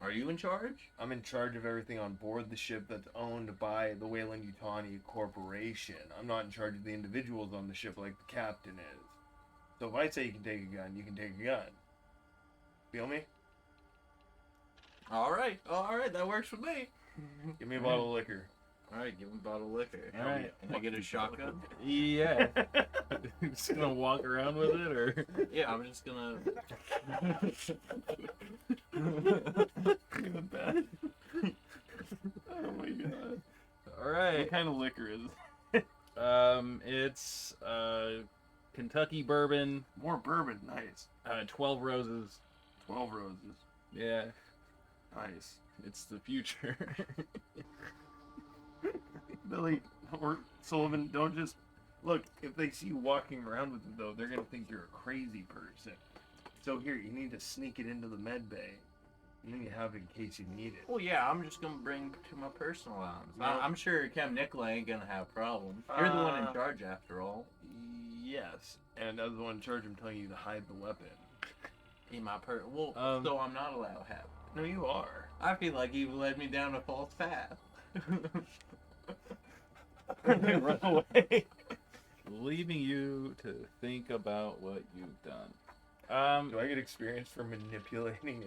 Are you in charge? I'm in charge of everything on board the ship that's owned by the Wayland Yutani Corporation. I'm not in charge of the individuals on the ship like the captain is. So if I say you can take a gun, you can take a gun. Feel me? All right, that works for me. Give me a bottle of liquor. All right, give him a bottle of liquor. All right. Can I get a shotgun? Yeah. Just gonna walk around with it, or? Yeah, I'm just gonna. In the bed. Oh my god. All right. What kind of liquor is it? It's Kentucky bourbon, More bourbon. Nice. 12 roses. 12 roses. Yeah, Nice. it's the future. Billy or Sullivan, don't just look. If they see you walking around with it, though, they're gonna think you're a crazy person. So here, you need to sneak it into the med bay, and then you have it in case you need it. Well, yeah, I'm just gonna bring to my personal arms. No. I'm sure Cam Nicola ain't gonna have problems. You're the one in charge, after all. Yes, and as the one in charge, I'm telling you to hide the weapon. In my well, so I'm not allowed to have it. No, you are. I feel like you've led me down a false path. Run away. Leaving you to think about what you've done. Do I get experience for manipulating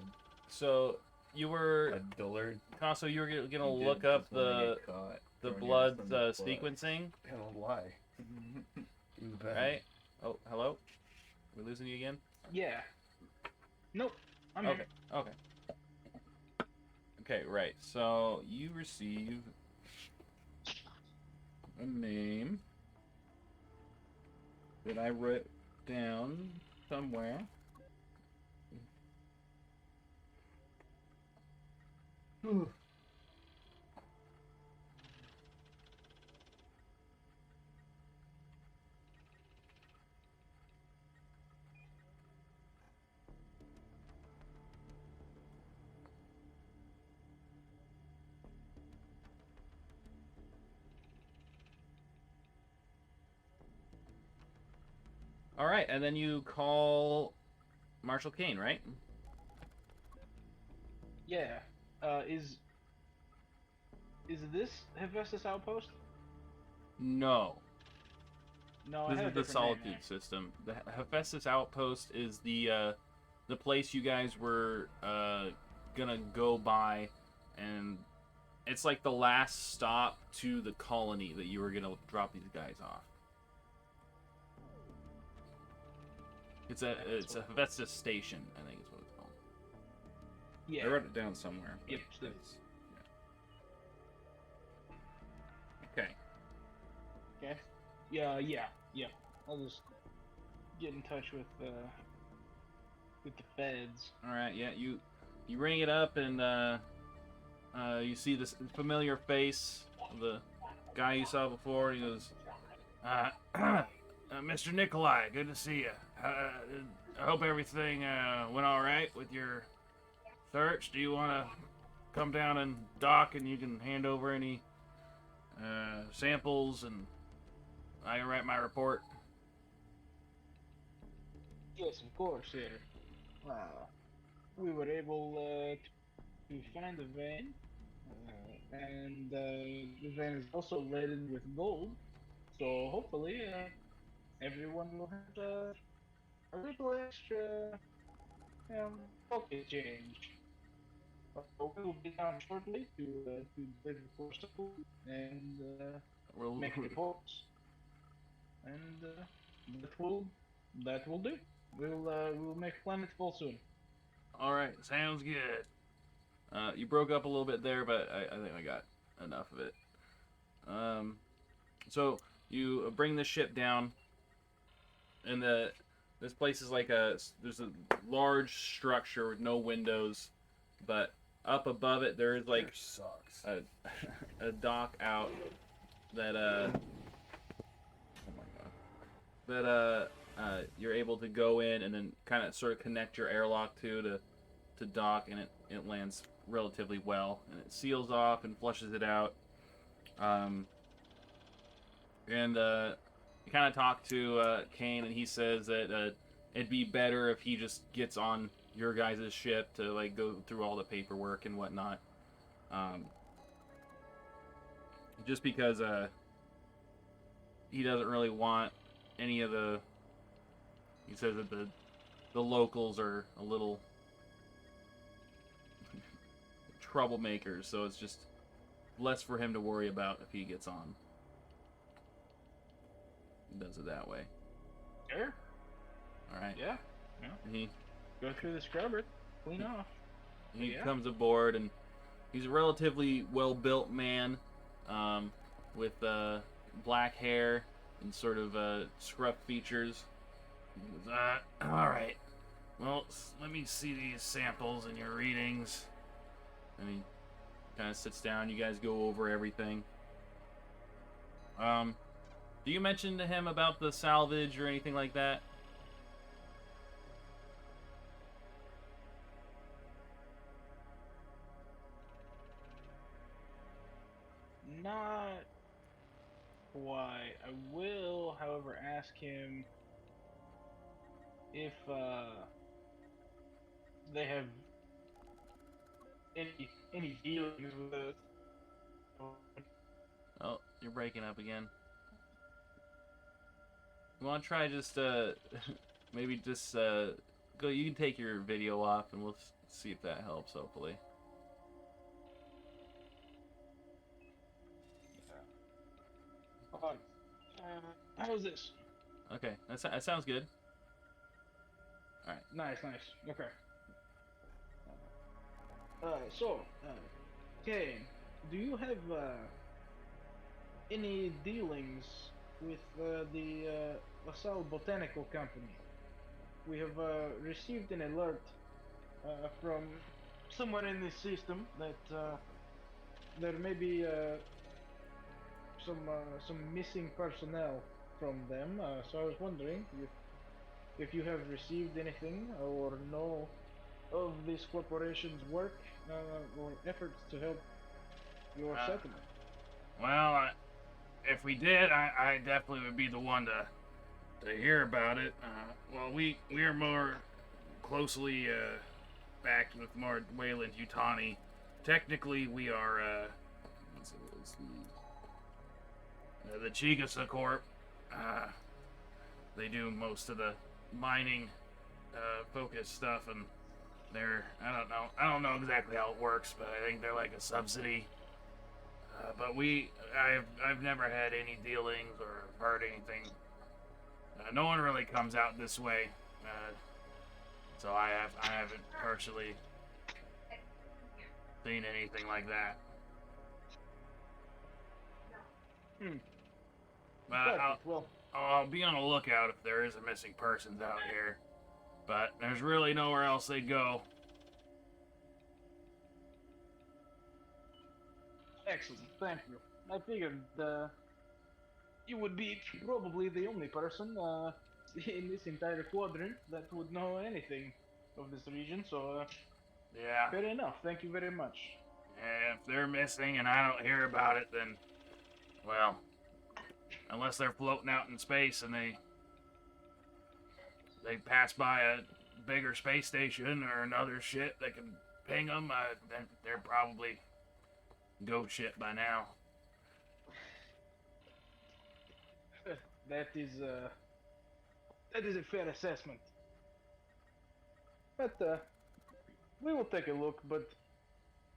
So you were a dullard? Conso, you were gonna You look did up just wanna the get caught throwing blood yours from the blood. sequencing, I don't lie. In the bag. right? Oh, hello. We losing you again? Yeah. Nope. I'm Okay. here. Okay. Okay. Right. So you receive a name that I wrote down somewhere. All right, and then you call Marshal Kane, right? Yeah. Is this Hephaestus Outpost? No. No, I This have is a the different name, Solitude system. The Hephaestus Outpost is the place you guys were gonna go by, and it's like the last stop to the colony that you were gonna drop these guys off. It's a Hephaestus station, I think is what it's called. Yeah. I wrote it down somewhere. Yep. but it's- yeah. Okay. Okay. Yeah. I'll just get in touch with the feds. All right. Yeah. You ring it up and you see this familiar face of the guy you saw before. He goes, "Mr. Nikolai, good to see you. I hope everything went all right with your search. Do you want to come down and dock, and you can hand over any samples, and I can write my report?" Yes, of course, sir. We were able to find the vein, and the vein is also laden with gold. So hopefully, everyone will have a little extra pocket change. We will be down shortly to deliver for food and We'll make reports, and that will do. We'll make planetfall soon. All right, sounds good. You broke up a little bit there, but I think I got enough of it. So you bring the ship down, and this place is like there's a large structure with no windows, but up above it there is like sucks. a dock out that oh my god, that you're able to go in and then kind of sort of connect your airlock to dock, and it lands relatively well, and it seals off and flushes it out. And you kind of talk to Kane, and he says that it'd be better if he just gets on your guys' ship to like go through all the paperwork and whatnot. Just because he doesn't really want any of the. He says that the locals are a little troublemakers, so it's just less for him to worry about if he gets on. He does it that way. Sure. All right. Yeah. And he Go through the scrubber, clean off. Yeah. comes aboard, and he's a relatively well-built man, with black hair and sort of scruff features. He goes, all right. Well, let me see these samples and your readings. And he kind of sits down. You guys go over everything. Do you mention to him about the salvage or anything like that? Not why. I will, however, ask him if they have any dealings with us. Oh, you're breaking up again. You want to try just, maybe just, go, you can take your video off and we'll see if that helps, hopefully. Hold on. How's this? Okay, that sounds good. Nice. Okay. So, Kane, do you have any dealings with the LaSalle Botanical Company? We have received an alert from somewhere in this system that there may be some missing personnel from them. So I was wondering if you have received anything or know of this corporation's work or efforts to help your settlement. Well, if we did, I definitely would be the one to hear about it. Well, we are more closely backed with more Wayland Yutani. Technically, we are the Chigasa Corp. They do most of the mining focused stuff, and they're I don't know exactly how it works, but I think they're like a subsidy. But I've never had any dealings or heard anything. No one really comes out this way, so I haven't personally seen anything like that. But I'll be on the lookout if there is a missing persons out here. But there's really nowhere else they'd go. Excellent, thank you. I figured you would be probably the only person in this entire quadrant that would know anything of this region, so Yeah. fair enough, thank you very much. Yeah, if they're missing and I don't hear about it, then, well, unless they're floating out in space and they pass by a bigger space station or another ship that can ping them, then they're probably ghost ship by now. That is a fair assessment. But we will take a look. But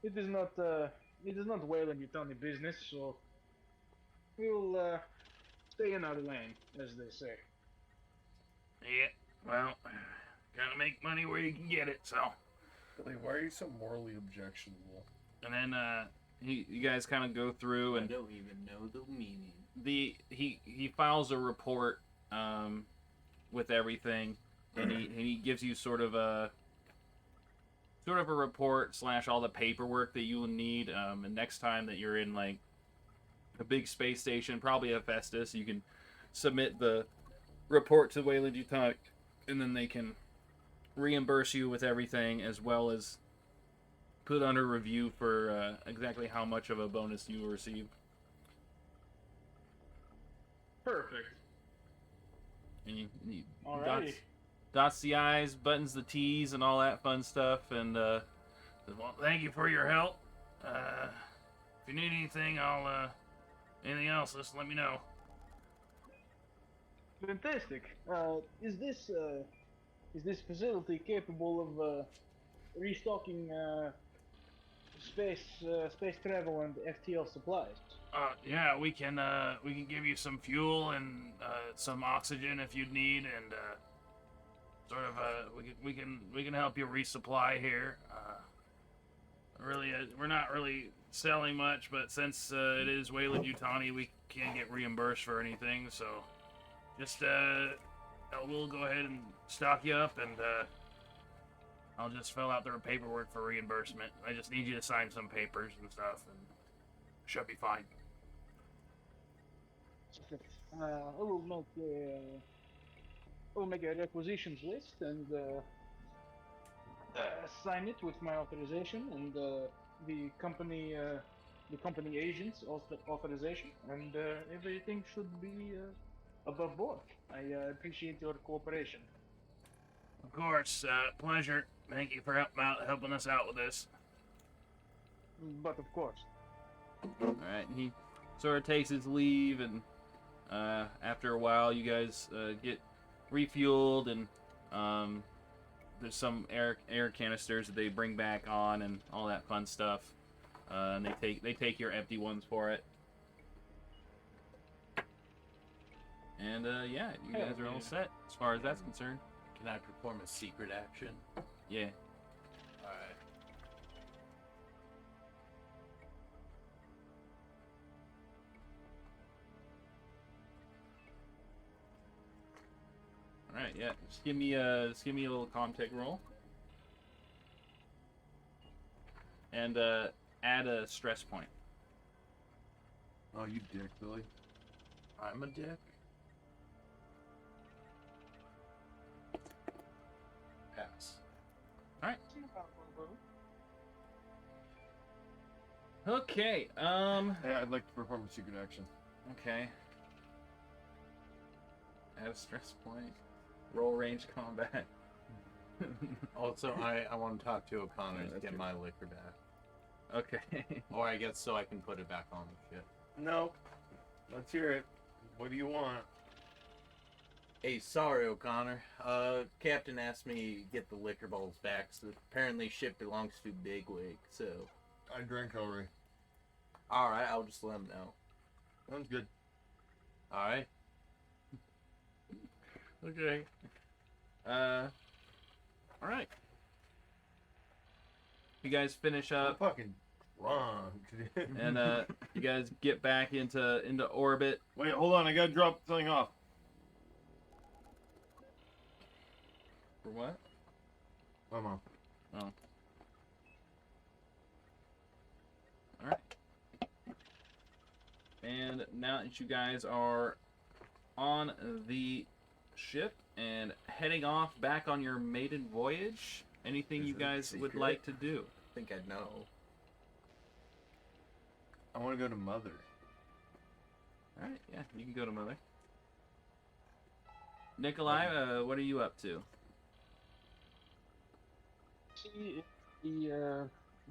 it is not Wayland Yutani business, so we will stay in our lane, as they say. Yeah, well, gotta make money where you can get it. So. Billy, why are you so morally objectionable? And then you guys kind of go through and I don't even know the meaning. He files a report with everything, and he gives you sort of a report / all the paperwork that you will need. And next time that you're in like a big space station, probably a Festus, you can submit the report to Wayland Yutani, and then they can reimburse you with everything, as well as put under review for exactly how much of a bonus you will receive. Perfect. And he Alrighty. dots the I's, buttons the T's, and all that fun stuff. And says, well, thank you for your help. If you need anything, anything else, just let me know. Fantastic. Is this facility capable of restocking space travel and FTL supplies? Yeah, we can give you some fuel and some oxygen if you'd need, and we can help you resupply here. Really, we're not really selling much, but since it is Wayland Yutani, we can't get reimbursed for anything. So, just we'll go ahead and stock you up, and I'll just fill out the paperwork for reimbursement. I just need you to sign some papers and stuff, and should be fine. Perfect. I will make a requisitions list and sign it with my authorization and the company agent's authorization, and everything should be above board. I appreciate your cooperation. Of course, pleasure. Thank you for helping us out with this. But of course. All right, and he sort of takes his leave, and after a while, you guys get refueled, and there's some air canisters that they bring back on, and all that fun stuff. And they take your empty ones for it. And yeah, you guys are all set as far as that's concerned. Can I perform a secret action? Yeah. Alright. All right. Yeah. Just give me a little comtech roll. And add a stress point. Oh, you dick, Billy. I'm a dick. Pass. All right. Okay. Hey, I'd like to perform a secret action. Okay. Add a stress point. Roll range combat. Also, I want to talk to O'Connor to that's get good. my liquor back. Okay. Or I guess so I can put it back on the ship. No. Let's hear it. What do you want? Hey, sorry, O'Connor. Captain asked me to get the liquor bottles back, so apparently ship belongs to Bigwig, so... I drank already. Alright, I'll just let him know. Sounds good. Alright. Okay. All right. You guys finish I'm up, fucking wrong. and you guys get back into orbit. Wait, hold on. I gotta drop the thing off. For what? My mom. Oh. All right. And now that you guys are on the ship and heading off back on your maiden voyage, anything Is you it guys would secret? like to do? I think I know. I want to go to Mother. All right, yeah, you can go to Mother. Nikolai, what are you up to? See if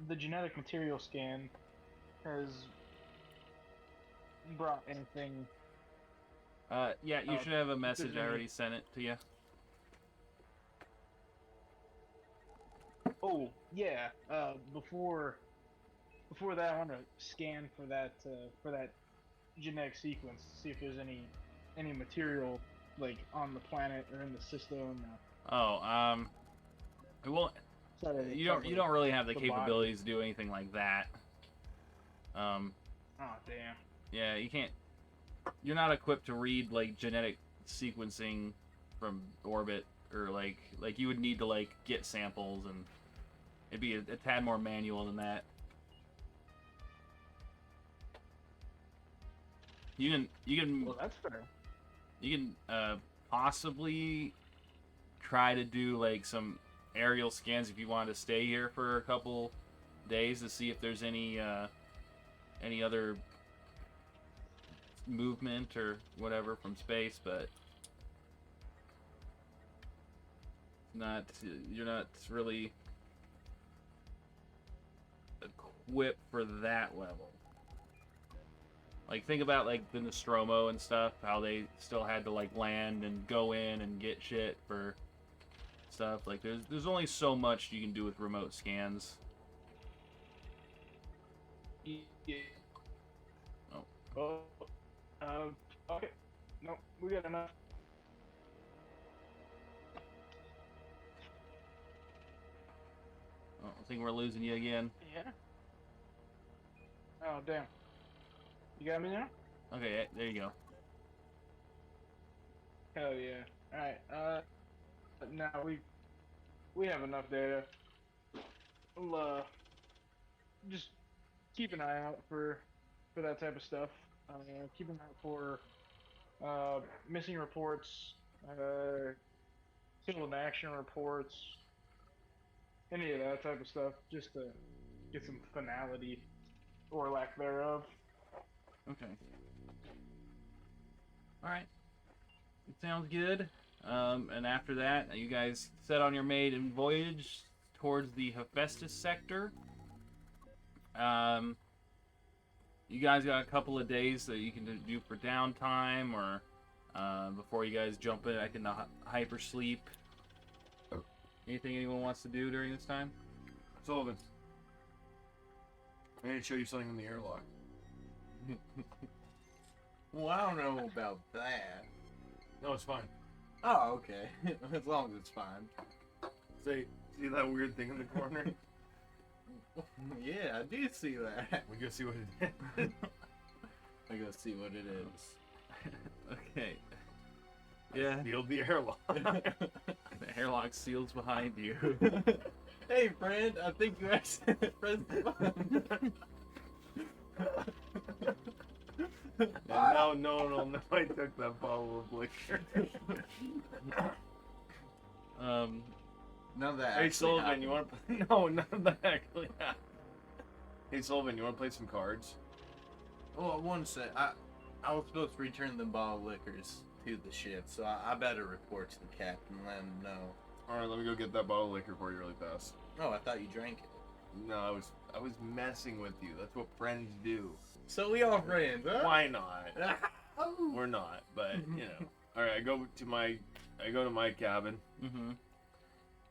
the genetic material scan has brought anything. Yeah, you Oh, should have a message. I any- already sent it to you. Oh yeah. Before that, I want to scan for that genetic sequence, see if there's any material like on the planet or in the system. Oh, it won't. You don't really have the the body. capabilities to do anything like that. Oh damn. Yeah, you can't. You're not equipped to read like genetic sequencing from orbit, or like you would need to like get samples, and it'd be a tad more manual than that. You can Well, that's fair. you can possibly try to do like some aerial scans if you want to stay here for a couple days to see if there's any other movement or whatever from space, but you're not really equipped for that level. Like, think about like the Nostromo and stuff, how they still had to like land and go in and get shit for stuff. Like there's only so much you can do with remote scans. Yeah. Oh. Oh. Okay. No, we got enough. Oh, I think we're losing you again. Yeah. Oh damn. You got me now? Okay, there you go. Hell yeah. Alright, now we have enough data. We'll just keep an eye out for that type of stuff. Keep an eye out for Missing reports, killed in action reports, any of that type of stuff, just to get some finality or lack thereof. Okay. All right. It sounds good. And after that, you guys set on your maiden voyage towards the Hephaestus sector. You guys got a couple of days that you can do for downtime, or before you guys jump back into hypersleep. Anything anyone wants to do during this time? Sullivan, I need to show you something in the airlock. Well, I don't know about that. No, it's fine. Oh, okay. As long as it's fine. See that weird thing in the corner? Yeah, I do see that. We go see what it is. I go see what it is. Okay. Yeah. Sealed the airlock. The airlock seals behind you. Hey, friend, I think you actually pressed the button. Now no one will know I took that bottle of liquor. None of that. Hey actually Sullivan, happened. you want to? No, none of that actually happened. Hey Sullivan, you want to play some cards? Well, one sec. I was supposed to return the bottle of liquors to the ship, so I better report to the captain and let him know. All right, let me go get that bottle of liquor for you really fast. Oh, I thought you drank it. No, I was messing with you. That's what friends do. So we all friends, huh? Why not? We're not, but you know. All right, I go to my cabin, Mm-hmm.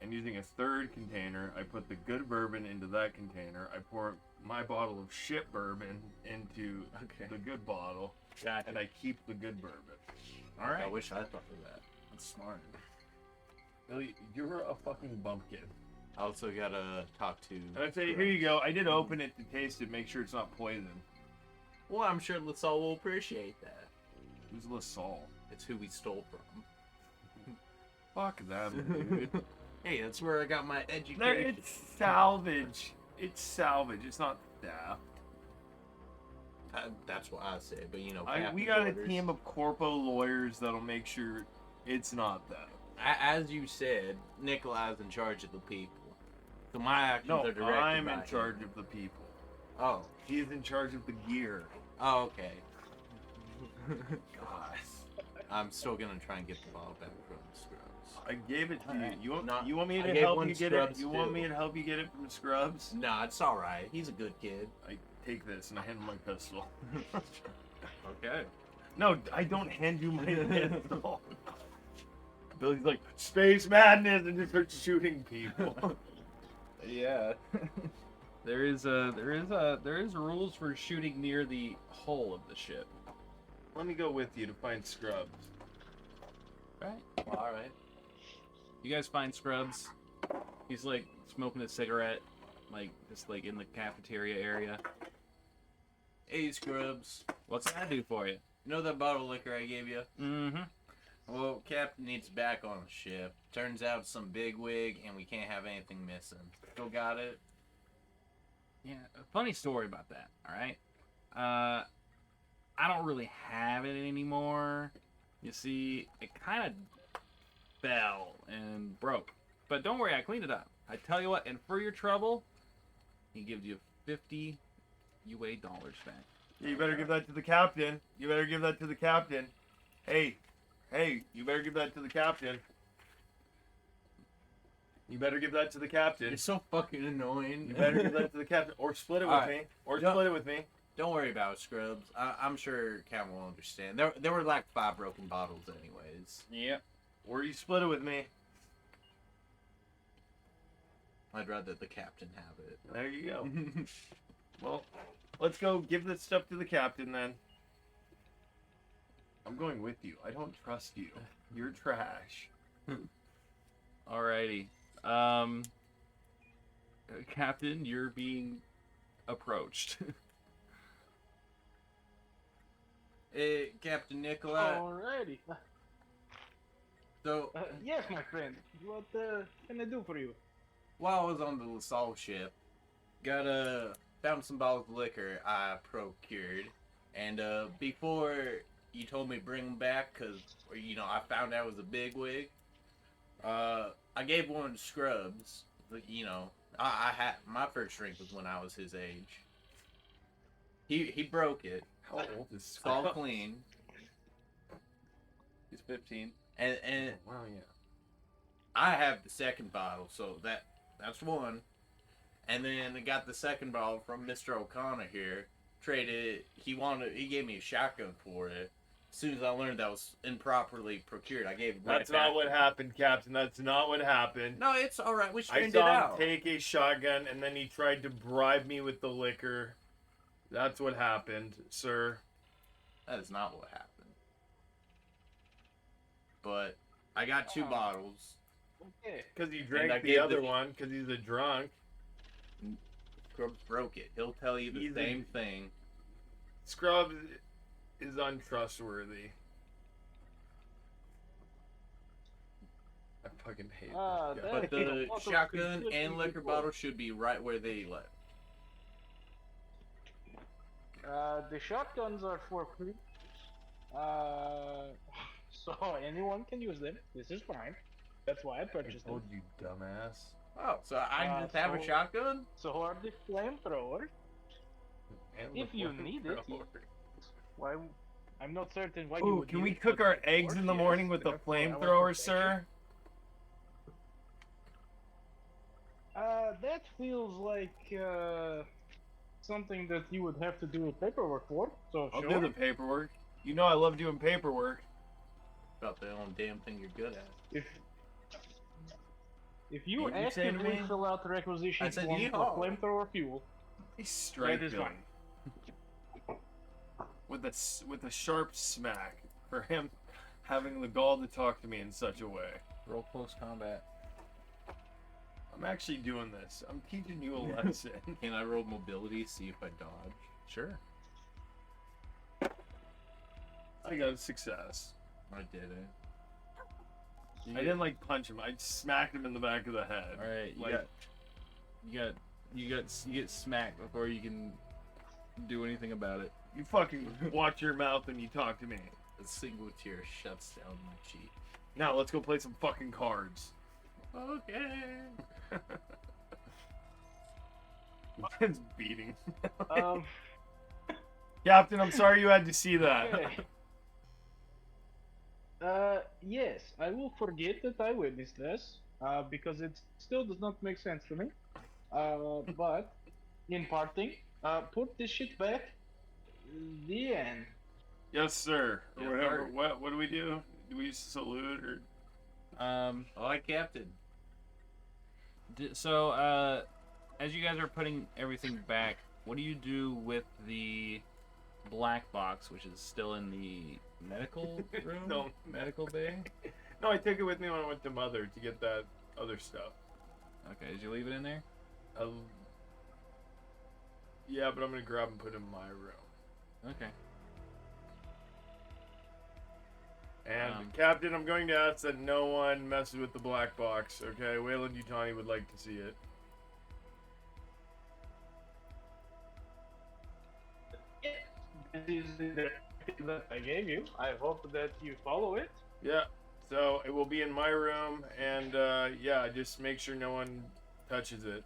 and using a third container, I put the good bourbon into that container. I pour my bottle of shit bourbon into the good bottle, Gotcha. and I keep the good bourbon. All right. I wish I thought of that. That's smart. Billy, you're a fucking bumpkin. I also gotta talk to. And I say, here you go. I did open it to taste it, make sure it's not poison. Well, I'm sure Lasal will appreciate that. Who's LaSalle? It's who we stole from. Fuck them, dude. Hey, that's where I got my education. It's salvage. It's salvage. It's not theft. That's what I say, but you know, We captain's got a orders. team of corpo lawyers that'll make sure it's not theft. As you said, Nikolai's in charge of the people. So my actions No, are directed I'm by in him. charge of the people. Oh. He's in charge of the gear. Oh, okay. God. I'm still gonna try and get the ball back from the Scrubs. I gave it to you. Alright. You want me I to gave help one you get it? Scrubs You want too. me to help you get it from Scrubs? Nah, it's alright. He's a good kid. I take this and I hand him my pistol. Okay. No, I don't hand you my pistol. Billy's like, space madness, and just starts shooting people. Yeah. there is rules for shooting near the hull of the ship. Let me go with you to find Scrubs. Right. Alright. You guys find Scrubs. He's like smoking a cigarette, like just like in the cafeteria area. Hey, Scrubs. What's that do for you? You know that bottle of liquor I gave you? Mm-hmm. Well, Captain needs back on the ship. Turns out it's some bigwig, and we can't have anything missing. Still got it? Yeah, a funny story about that, alright? I don't really have it anymore. You see, it kind of fell and broke. But don't worry, I cleaned it up. I tell you what, and for your trouble, he gives you 50 UA dollars back. Yeah, you better give that to the captain. You better give that to the captain. Hey, you better give that to the captain. You better give that to the captain. You're so fucking annoying. You better give that to the captain, or split it with Alright. me. Or Yep. split it with me. Don't worry about it, Scrubs. I'm sure Cam will understand. There were like 5 broken bottles anyways. Yep. Or you split it with me. I'd rather the captain have it. There you go. Well, let's go give this stuff to the captain then. I'm going with you. I don't trust you. You're trash. Alrighty. Captain, you're being approached. Hey, Captain Nikolai. Alrighty. So, Yes, my friend. What can I do for you? while I was on the LaSalle ship, found some bottles of liquor I procured, and before you told me to bring him back because, you know, I found out it was a bigwig. I gave one to Scrubs. You know, I had my first drink was when I was his age. He broke it. How old is It's all clean. He's 15. And Wow, yeah. I have the second bottle, so that's one. And then I got the second bottle from Mr. O'Connor here. Traded. He gave me a shotgun for it. As soon as I learned that was improperly procured, I gave it right That's back. not what happened, Captain. That's not what happened. No, it's all right. We I straightened it saw him out. take a shotgun, and then he tried to bribe me with the liquor. That's what happened, sir. That is not what happened. But I got 2 bottles. Okay. Because he And I drank the gave other the- one, because he's a drunk. Scrubs broke it. He'll tell you the He's same thing. Scrubs is untrustworthy. I fucking hate this guy. But Hey, a the lot of shotgun good and things liquor before. bottle should be right where they left. The shotguns are for free. So anyone can use them. This is fine. That's why I I purchased them. told you, dumbass. Oh, so I just have a so- shotgun? So are the flamethrowers. And If the you need it, flamethrower. Why? I'm not certain why you Ooh, would can need we it, cook but our of eggs course, in the yes, morning with the therefore I will flamethrower, protect sir? you. That feels like something that you would have to do paperwork for. So I'll sure. do the paperwork. You know I love doing paperwork. About the only damn thing you're good at. If you What you say to actively me? fill out the requisition I said, form yeehaw. for flamethrower fuel, He's straight That is Billy. With a sharp smack for him having the gall to talk to me in such a way. Roll close combat. I'm actually doing this. I'm teaching you a lesson. Can I roll mobility, see if I dodge? Sure. I got a success. I didn't. I didn't like punch him. I smacked him in the back of the head. All right. Like, You get smacked before you can do anything about it. you fucking watch your mouth when you talk to me. A single tear shuts down my cheek. Now let's go play some fucking cards. Okay. It's beating. um, Captain, I'm sorry you had to see that. okay. Yes, I will forget that I witnessed this, because it still does not make sense to me. But in parting, put this shit back. The end. Yes, sir. Or Yes, whatever. sir. What do we do? Do we salute or? Oh, I captain. So, as you guys are putting everything back, what do you do with the black box, which is still in the medical room? No. Medical bay? No, I took it with me when I went to Mother to get that other stuff. Okay, did you leave it in there? Yeah, but I'm gonna grab and put it in my room. Okay. And Captain, I'm going to ask that no one messes with the black box. Okay, Wayland Yutani would like to see it. This is the directive that I gave you. I hope that you follow it. Yeah. So it will be in my room, and yeah, just make sure no one touches it.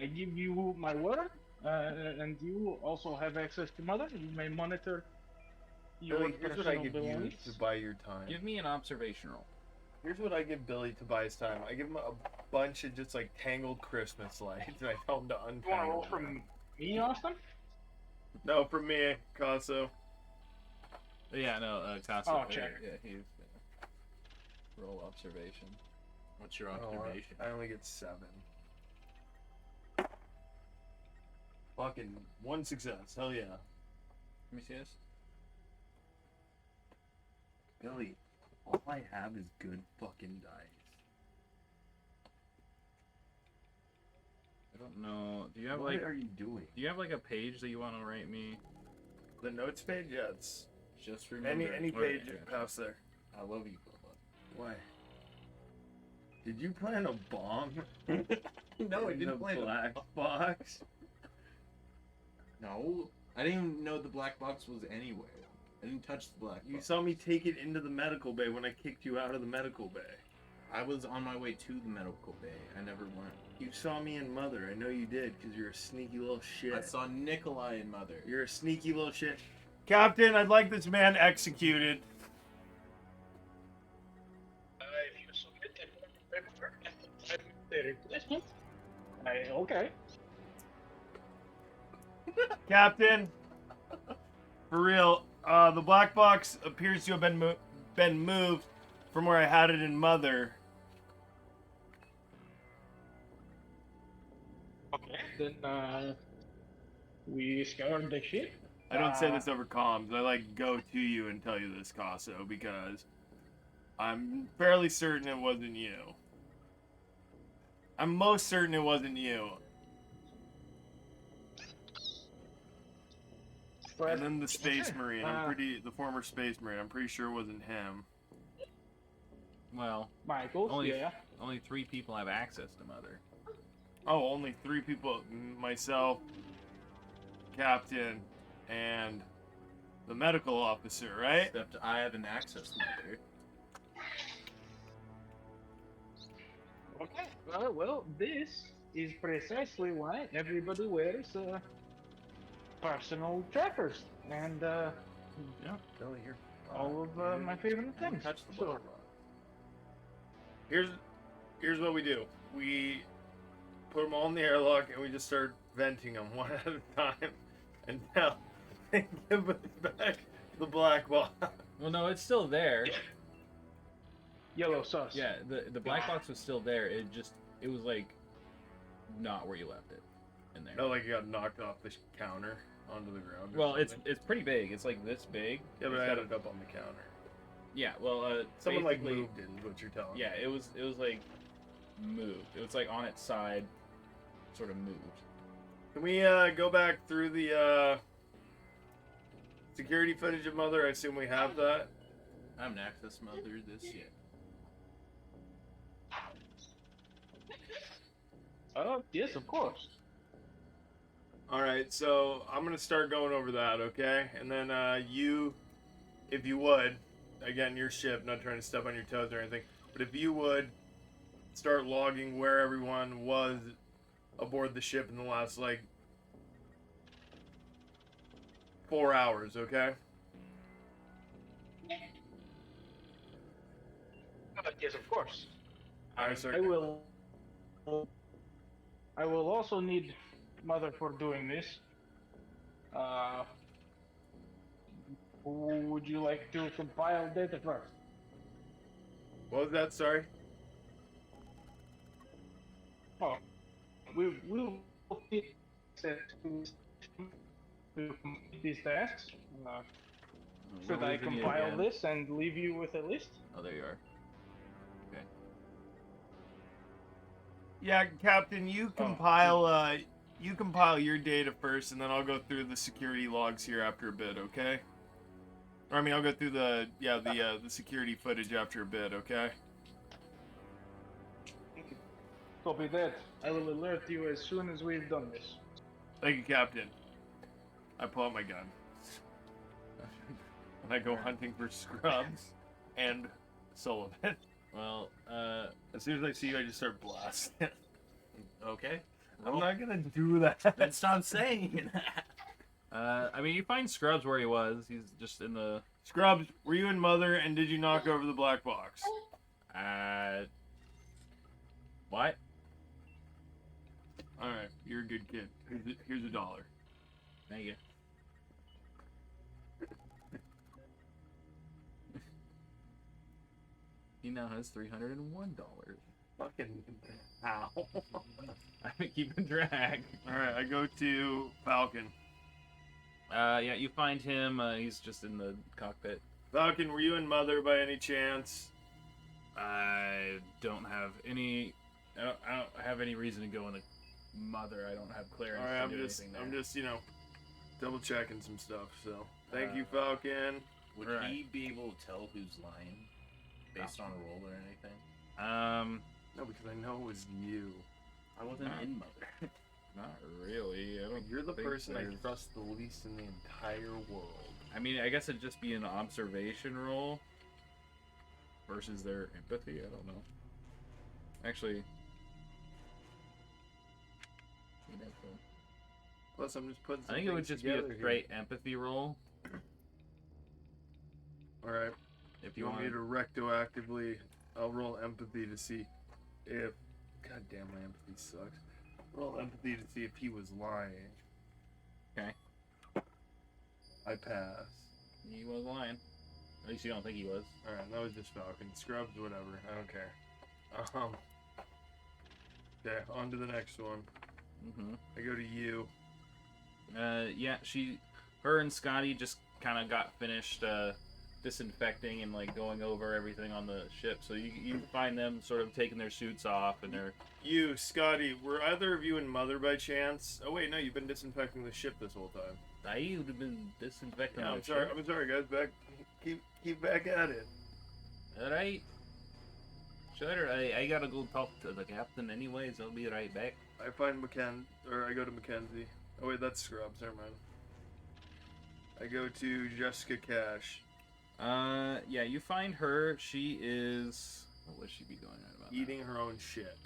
I give you my word, and you also have access to Mother. You may monitor your Billy, here's what I personal give you belongings. to buy your time. Give me an observation roll. Here's what I give Billy to buy his time. I give him a bunch of just like tangled Christmas lights, and I tell him to You want to untangle roll them. from me, Austin? No, from me, Casso. Yeah, no, Tatsu. Oh, check. Yeah, he's roll observation. What's your observation? I only get 7. Fucking 1 success. Hell yeah. Let me see this. Billy, all I have is good fucking dice. I don't know. Do you have What like? are you doing? Do you have like a page that you want to write me? The notes page? Yeah, it's Just remember. any Or- page yeah. past there. I love you, Bubba. Why? Did you plan a bomb? No, I in didn't the plan a black box. No, I didn't even know the black box was anywhere. I didn't touch the black box. You saw me take it into the medical bay when I kicked you out of the medical bay. I was on my way to the medical bay. I never went. You saw me and Mother. I know you did, because you're a sneaky little shit. I saw Nikolai and Mother. You're a sneaky little shit. Captain, I'd like this man executed. If you submit the paperwork, the replacement. Okay. Captain, for real, the black box appears to have been moved from where I had it in Mother. Okay. Then we scoured the ship. I don't say this over comms. I like go to you and tell you this, Casso, because I'm fairly certain it wasn't you. I'm most certain it wasn't you. But, And then the Space okay. Marine. The former Space Marine. I'm pretty sure it wasn't him. Well, Michael, yeah. only 3 people have access to Mother. Oh, only 3 people. Myself, Captain, and the medical officer, right? Except I have an access Mother. Okay. Well, this is precisely why everybody wears personal trackers and Yeah, Billy, here. all of my favorite I didn't things. touch the So, black box. Here's what we do. We put them all in the airlock and we just start venting them one at a time until they give us back the black box. Well, no, it's still there. yellow sauce. Yeah, the black box was still there. It was like not where you left it in there. No, like it got knocked off the counter onto the ground. or Well, it's something. pretty big. It's like this big. Yeah, but It's I got had it up on the counter. Yeah, well, Someone like basically- moved it, is what you're telling me. Yeah, it was like moved. It was like on its side, sort of moved. Can we go back through the security footage of Mother? I assume we have that. I haven't accessed Mother this yet. Yes, of course. Alright, so I'm going to start going over that, okay? And then you, if you would, again, your ship, not trying to step on your toes or anything, but if you would start logging where everyone was aboard the ship in the last, like, 4 hours, okay? Yes, of course. Alright, sir. I will also need Mother for doing this. Would you like to compile data first? What was that? Sorry? Oh, we will need to complete these tasks. Should Where I was it compile again? this and leave you with a list? Oh, there you are. Yeah, Captain, you compile your data first, and then I'll go through the security logs here after a bit, okay? Or, I mean, I'll go through the security footage after a bit, okay? Copy that. I will alert you as soon as we've done this. Thank you, Captain. I pull out my gun. And I go hunting for Scrubs and Sullivan. Well, As soon as I see you, I just start blasting. Okay. I'm not gonna do that. Then stop saying that. I mean, you find Scrubs where he was. He's just in the. Scrubs, were you in Mother, and did you knock over the black box? What? Alright, you're a good kid. Here's $1. Thank you. He now has $301. Fucking how? I've been keeping track. Alright, I go to Falcon. Yeah, you find him. He's just in the cockpit. Falcon, were you in Mother by any chance? I don't have any. I don't have any reason to go in the Mother. I don't have clearance. Alright, to do I'm anything there. just, double checking some stuff, so. Thank you, Falcon. Would Right. he be able to tell who's lying based on a roll or anything? No, because I know it was you. I wasn't in Mother. Not really. I don't You're the think person I there's- trust the least in the entire world. I mean, I guess it'd just be an observation roll versus their empathy. I don't know. Actually, Plus, I'm just putting. I think it would just be a together straight empathy roll Here. All right. if You want me to retroactively? I'll roll empathy to see if. God damn, my empathy sucks. Roll empathy to see if he was lying. Okay. I pass. He was lying. At least you don't think he was. All right, that was just Falcon. Scrubs, whatever. I don't care. Okay, on to the next one. Mm-hmm. I go to you. Yeah, her and Scotty just kind of got finished disinfecting and like going over everything on the ship. So you find them sort of taking their suits off and they're. You, Scotty, were either of you in Mother by chance? Oh wait, no, you've been disinfecting the ship this whole time. I would have been disinfecting. Yeah, the I'm sorry. ship. I'm sorry, guys. Back. Keep back at it. All right. Sure. I gotta go talk to the captain anyways. I'll be right back. I find I go to Mackenzie. Oh wait, that's Scrubs. Never mind. I go to Jessica Cash. Yeah, you find her. She is. What would she be going on about? Eating her own shit.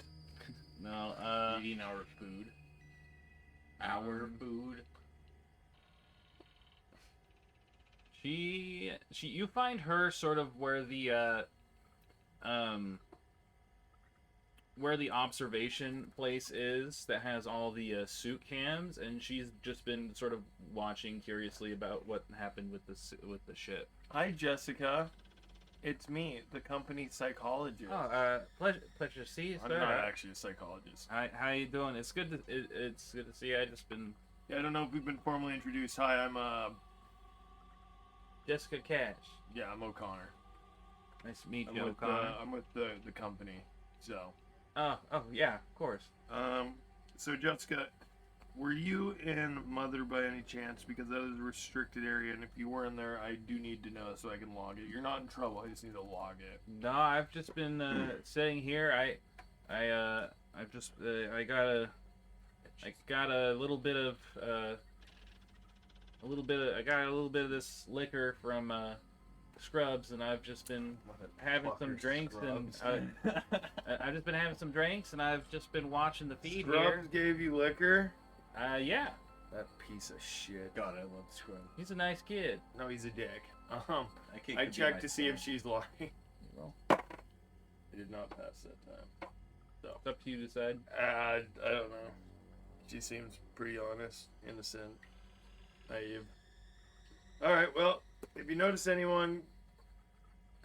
No. Eating our food. Our food. You find her sort of where the observation place is that has all the suit cams, and she's just been sort of watching curiously about what happened with the ship. Hi, Jessica. It's me, the company psychologist. Pleasure to see you, I'm sir. not actually a psychologist. How you doing? It's good to see you. I just been Yeah, I don't know if we've been formally introduced. Hi, I'm Jessica Cash. yeah, I'm O'Connor. Nice to meet I'm you, with, O'Connor. I'm with the company. So, Oh yeah, of course. so Jessica, were you in Mother by any chance? Because that is a restricted area, and if you were in there, I do need to know so I can log it. You're not in trouble. I just need to log it. No, I've just been sitting here. I got a little bit of I got a little bit of this liquor from Scrubs, and I've just been having some drinks, Scrubs. and I've just been having some drinks, and I've just been watching the feed Scrubs gave you liquor? Yeah, That piece of shit. God, I love Scrubs. he's a nice kid. No, he's a dick. That I checked to see if she's lying. Well, I did not pass that time. it's up to you to decide. I don't know. She seems pretty honest, innocent, naive. Alright, well, if you notice anyone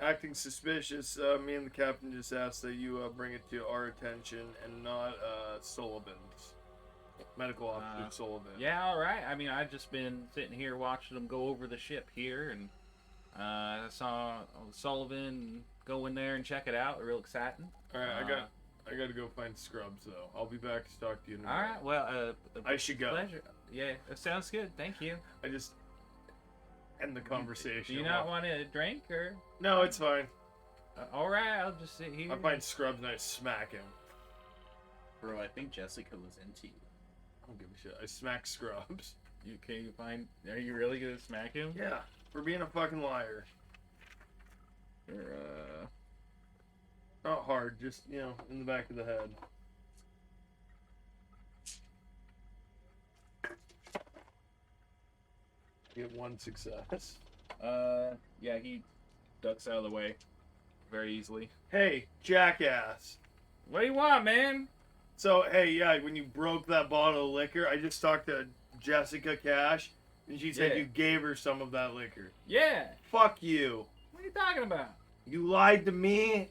acting suspicious, me and the captain just asked that you bring it to our attention and not Sullivan's. Medical officer Sullivan. Yeah, all right. I mean, I've just been sitting here watching them go over the ship here, and I saw Sullivan go in there and check it out. Real exciting. Alright, I got to go find Scrubs, though. I'll be back to talk to you in a All minute. right. Well, I should go. pleasure. Yeah, that sounds good. Thank you. I just end the conversation. Do you not want a drink or? No, it's fine. All right, I'll just sit here. I find Scrubs and I smack him. Bro, I think Jessica was into you. I don't give a shit. I smack Scrubs. Can you find? Are you really gonna smack him? Yeah, for being a fucking liar. Or, Not hard, just, in the back of the head. Get one success. yeah, he ducks out of the way very easily. Hey, jackass. What do you want, man? So, hey, yeah, when you broke that bottle of liquor, I just talked to Jessica Cash, and she said Yeah. you gave her some of that liquor. Yeah. Fuck you. What are you talking about? You lied to me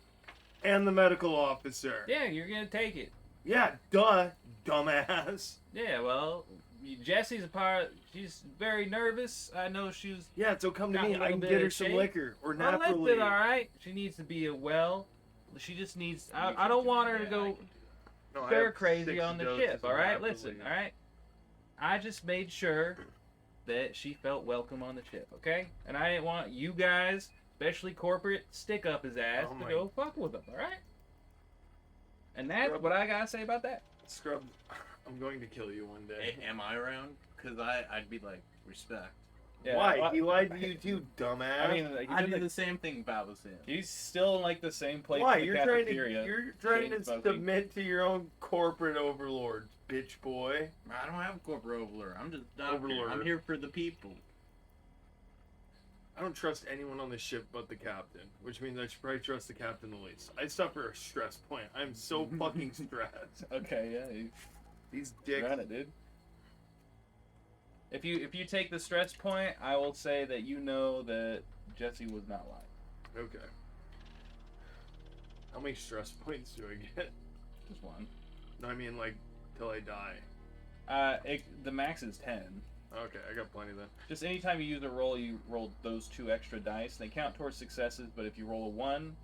and the medical officer. Yeah, you're gonna take it. Yeah, duh, dumbass. Yeah, well, Jessie's a part. She's very nervous. I know she was. Yeah, so come to Got a me. little I can bit get her of some shake. liquor or Well, that's Napolitan. it, all right. She needs to be well. She just needs. I don't want her to go No, I stir have crazy 6 on the doses ship. of All right, Napolitan. listen. All right. I just made sure that she felt welcome on the ship. Okay, and I didn't want you guys, especially corporate, stick up his ass Oh to my- go fuck with him. All right. And that's Scrub- what I gotta say about that. Scrub. I'm going to kill you one day. Am I around? Because I'd be like, respect. Yeah, Why? well, He lied to you too, dumbass. I mean, like, I did the same thing Bob was saying. he's still in like the same place why? in the You're trying cafeteria. to chain smoking. submit to your own corporate overlords, bitch boy. I don't have a corporate overlord. I'm just doctor. Overlord. I'm here for the people. I don't trust anyone on the ship but the captain, which means I should probably trust the captain the least. I suffer a stress point. I'm so fucking stressed. Okay, yeah, These dicks. got it, dude. If you take the stress point, I will say that you know that Jesse was not lying. Okay. How many stress points do I get? Just one. No, I mean like till I die. The max is 10. Okay, I got plenty then. Just anytime you use a roll, you roll those 2 extra dice. They count towards successes, but if you roll a 1,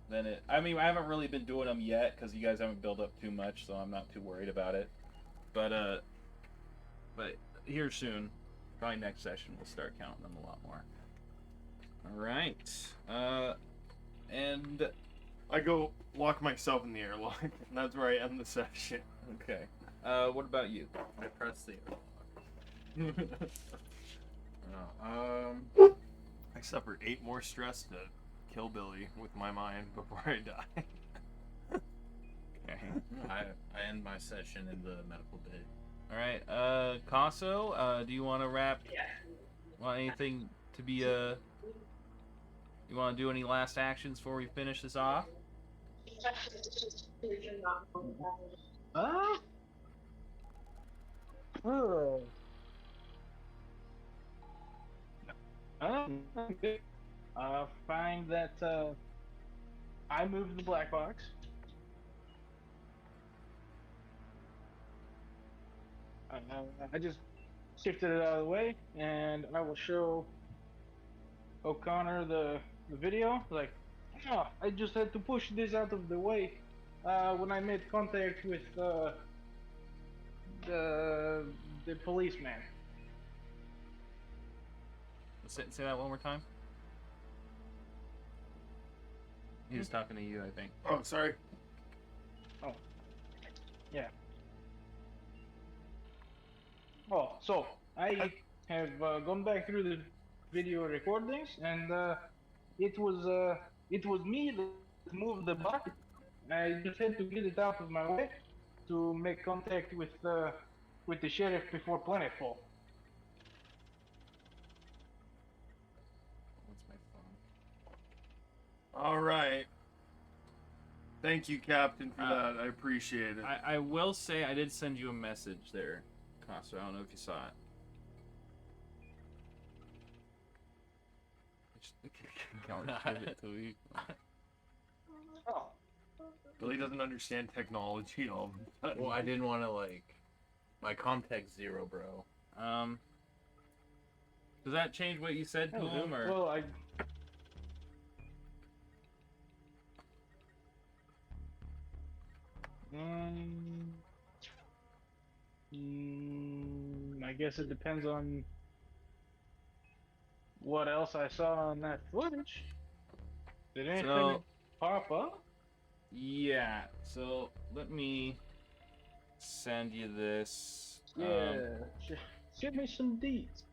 then it... I mean, I haven't really been doing them yet, because you guys haven't built up too much, so I'm not too worried about it. But here soon, probably next session, we'll start counting them a lot more. Alright. And... I go lock myself in the airlock, and that's where I end the session. Okay. What about you? I press the airlock. I suffered 8 more stress to kill Billy with my mind before I die. Okay. I end my session in the medical bay. Alright, Casso, do you want to wrap? Yeah. Want anything to be, you want to do any last actions before we finish this off? Oh. Okay. Find that I moved the black box. I just shifted it out of the way, and I will show O'Connor the video. Like, oh, I just had to push this out of the way when I made contact with the policeman. Say that one more time. He was talking to you, I think. Oh, sorry. Oh, yeah. Oh, so I have gone back through the video recordings, and it was me that moved the bucket. I just had to get it out of my way to make contact with the sheriff before planetfall. What's my phone? All right. Thank you, Captain, for that. I appreciate it. I will say I did send you a message there, Costa. I don't know if you saw it. Oh. Billy doesn't understand technology all of a sudden. Well, I didn't want to my contact's 0, bro. Does that change what you said to him, or? Well, I. I guess it depends on what else I saw on that footage. Did anything pop up? Yeah. So let me send you this. Yeah. Give me some deets.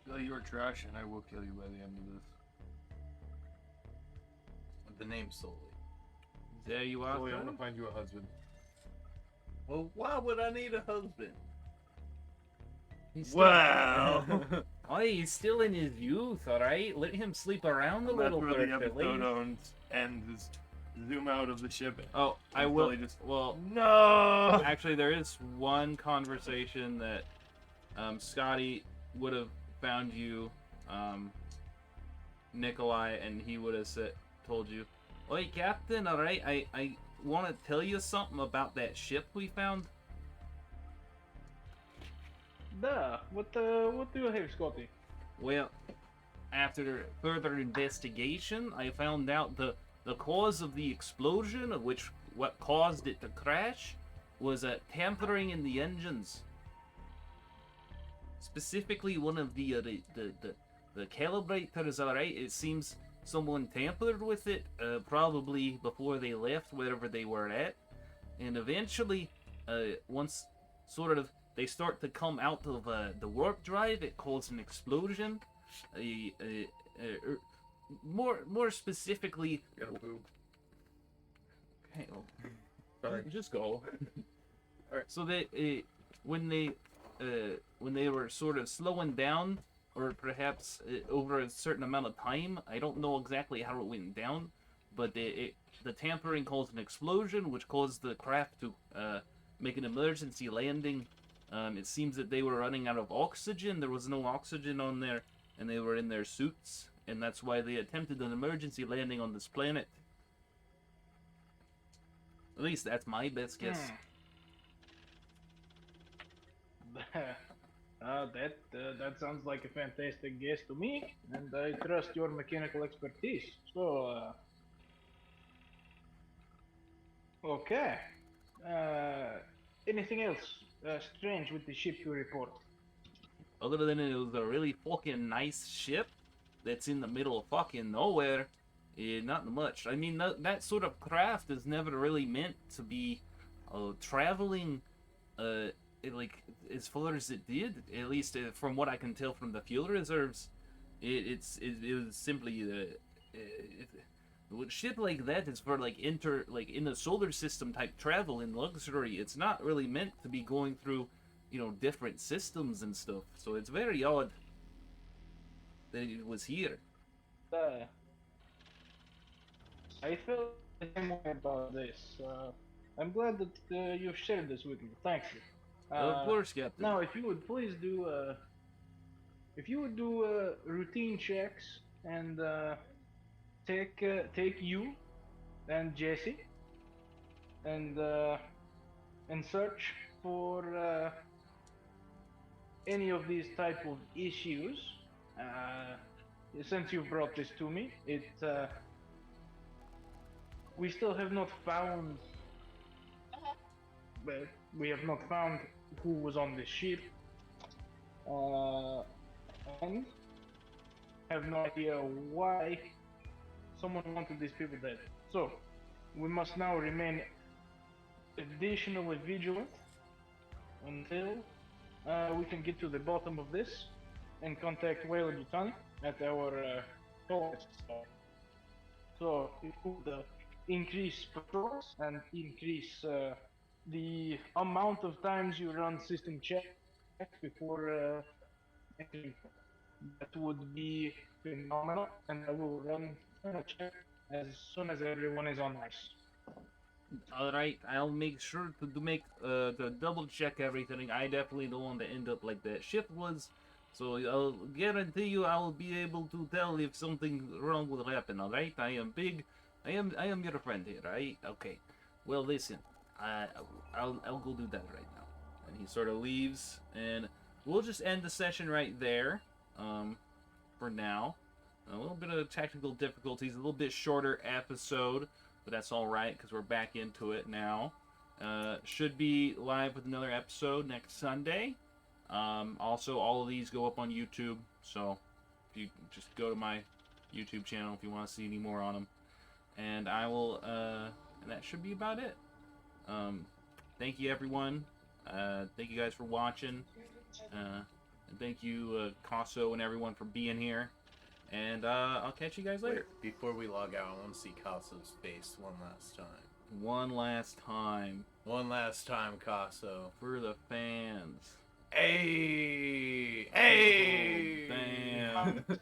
Billy, you are trash, and I will kill you by the end of this. The name solely. There you are. Billy, I want to find you a husband. Well, why would I need a husband? Wow. Oh, he's still in his youth, alright? Let him sleep around a That's little where bit, the at episode ends. Zoom out of the ship. Oh, I And will. Billy just- Well, No. actually, there is one conversation that Scotty would have found you, Nikolai, and he would have told you, "Oi, Captain, alright, I want to tell you something about that ship we found." What do you have, Scotty? Well, after further investigation, I found out the cause of the explosion, of what caused it to crash, was tampering in the engines. Specifically, one of the calibrators. All right, it seems someone tampered with it, probably before they left wherever they were at, and eventually, once sort of they start to come out of the warp drive, it caused an explosion. More specifically, Gotta poop. okay, well, Sorry. just go. Alright. So they when they were sort of slowing down, or perhaps over a certain amount of time, I don't know exactly how it went down, but the tampering caused an explosion, which caused the craft to make an emergency landing. It seems that they were running out of oxygen. There was no oxygen on there, and they were in their suits, and that's why they attempted an emergency landing on this planet. At least that's my best guess. That sounds like a fantastic guess to me, and I trust your mechanical expertise. So, okay. Anything else strange with the ship to report? Other than it was a really fucking nice ship that's in the middle of fucking nowhere, not much. I mean, that sort of craft is never really meant to be traveling like as far as it did. At least from what I can tell from the fuel reserves, it was simply shit like that is for like in the solar system type travel and luxury. It's not really meant to be going through, different systems and stuff. So it's very odd that it was here. I feel the same way about this. I'm glad that you've shared this with me. Thank you. Of course, Captain. Now, if you would please do, routine checks and take you and Jesse and search for any of these type of issues. Since you brought this to me, we still have not found. But we have not found who was on this ship, and have no idea why someone wanted these people dead. So, we must now remain additionally vigilant until we can get to the bottom of this and contact Whale and Yutani at our college. So, it would increase patrols and increase the amount of times you run system checks before entering. That would be phenomenal, and I will run a check as soon as everyone is on ice. All right, I'll make sure to double check everything. I definitely don't want to end up like that ship was, so I'll guarantee you I will be able to tell if something wrong will happen. All right, I am your friend here. Right? Okay. Well, listen, I'll go do that right now. And he sort of leaves, and we'll just end the session right there. For now, a little bit of technical difficulties, a little bit shorter episode. But that's all right, because we're back into it now. Should be live with another episode next Sunday. Also, all of these go up on YouTube, so if you just go to my YouTube channel if you want to see any more on them. And I will, and that should be about it. Thank you, everyone. Thank you guys for watching. And thank you, Casso and everyone for being here. And I'll catch you guys later. Wait, before we log out, I want to see Casso's face one last time. One last time. One last time, Casso. For the fans. Hey! Hey! Oh, damn.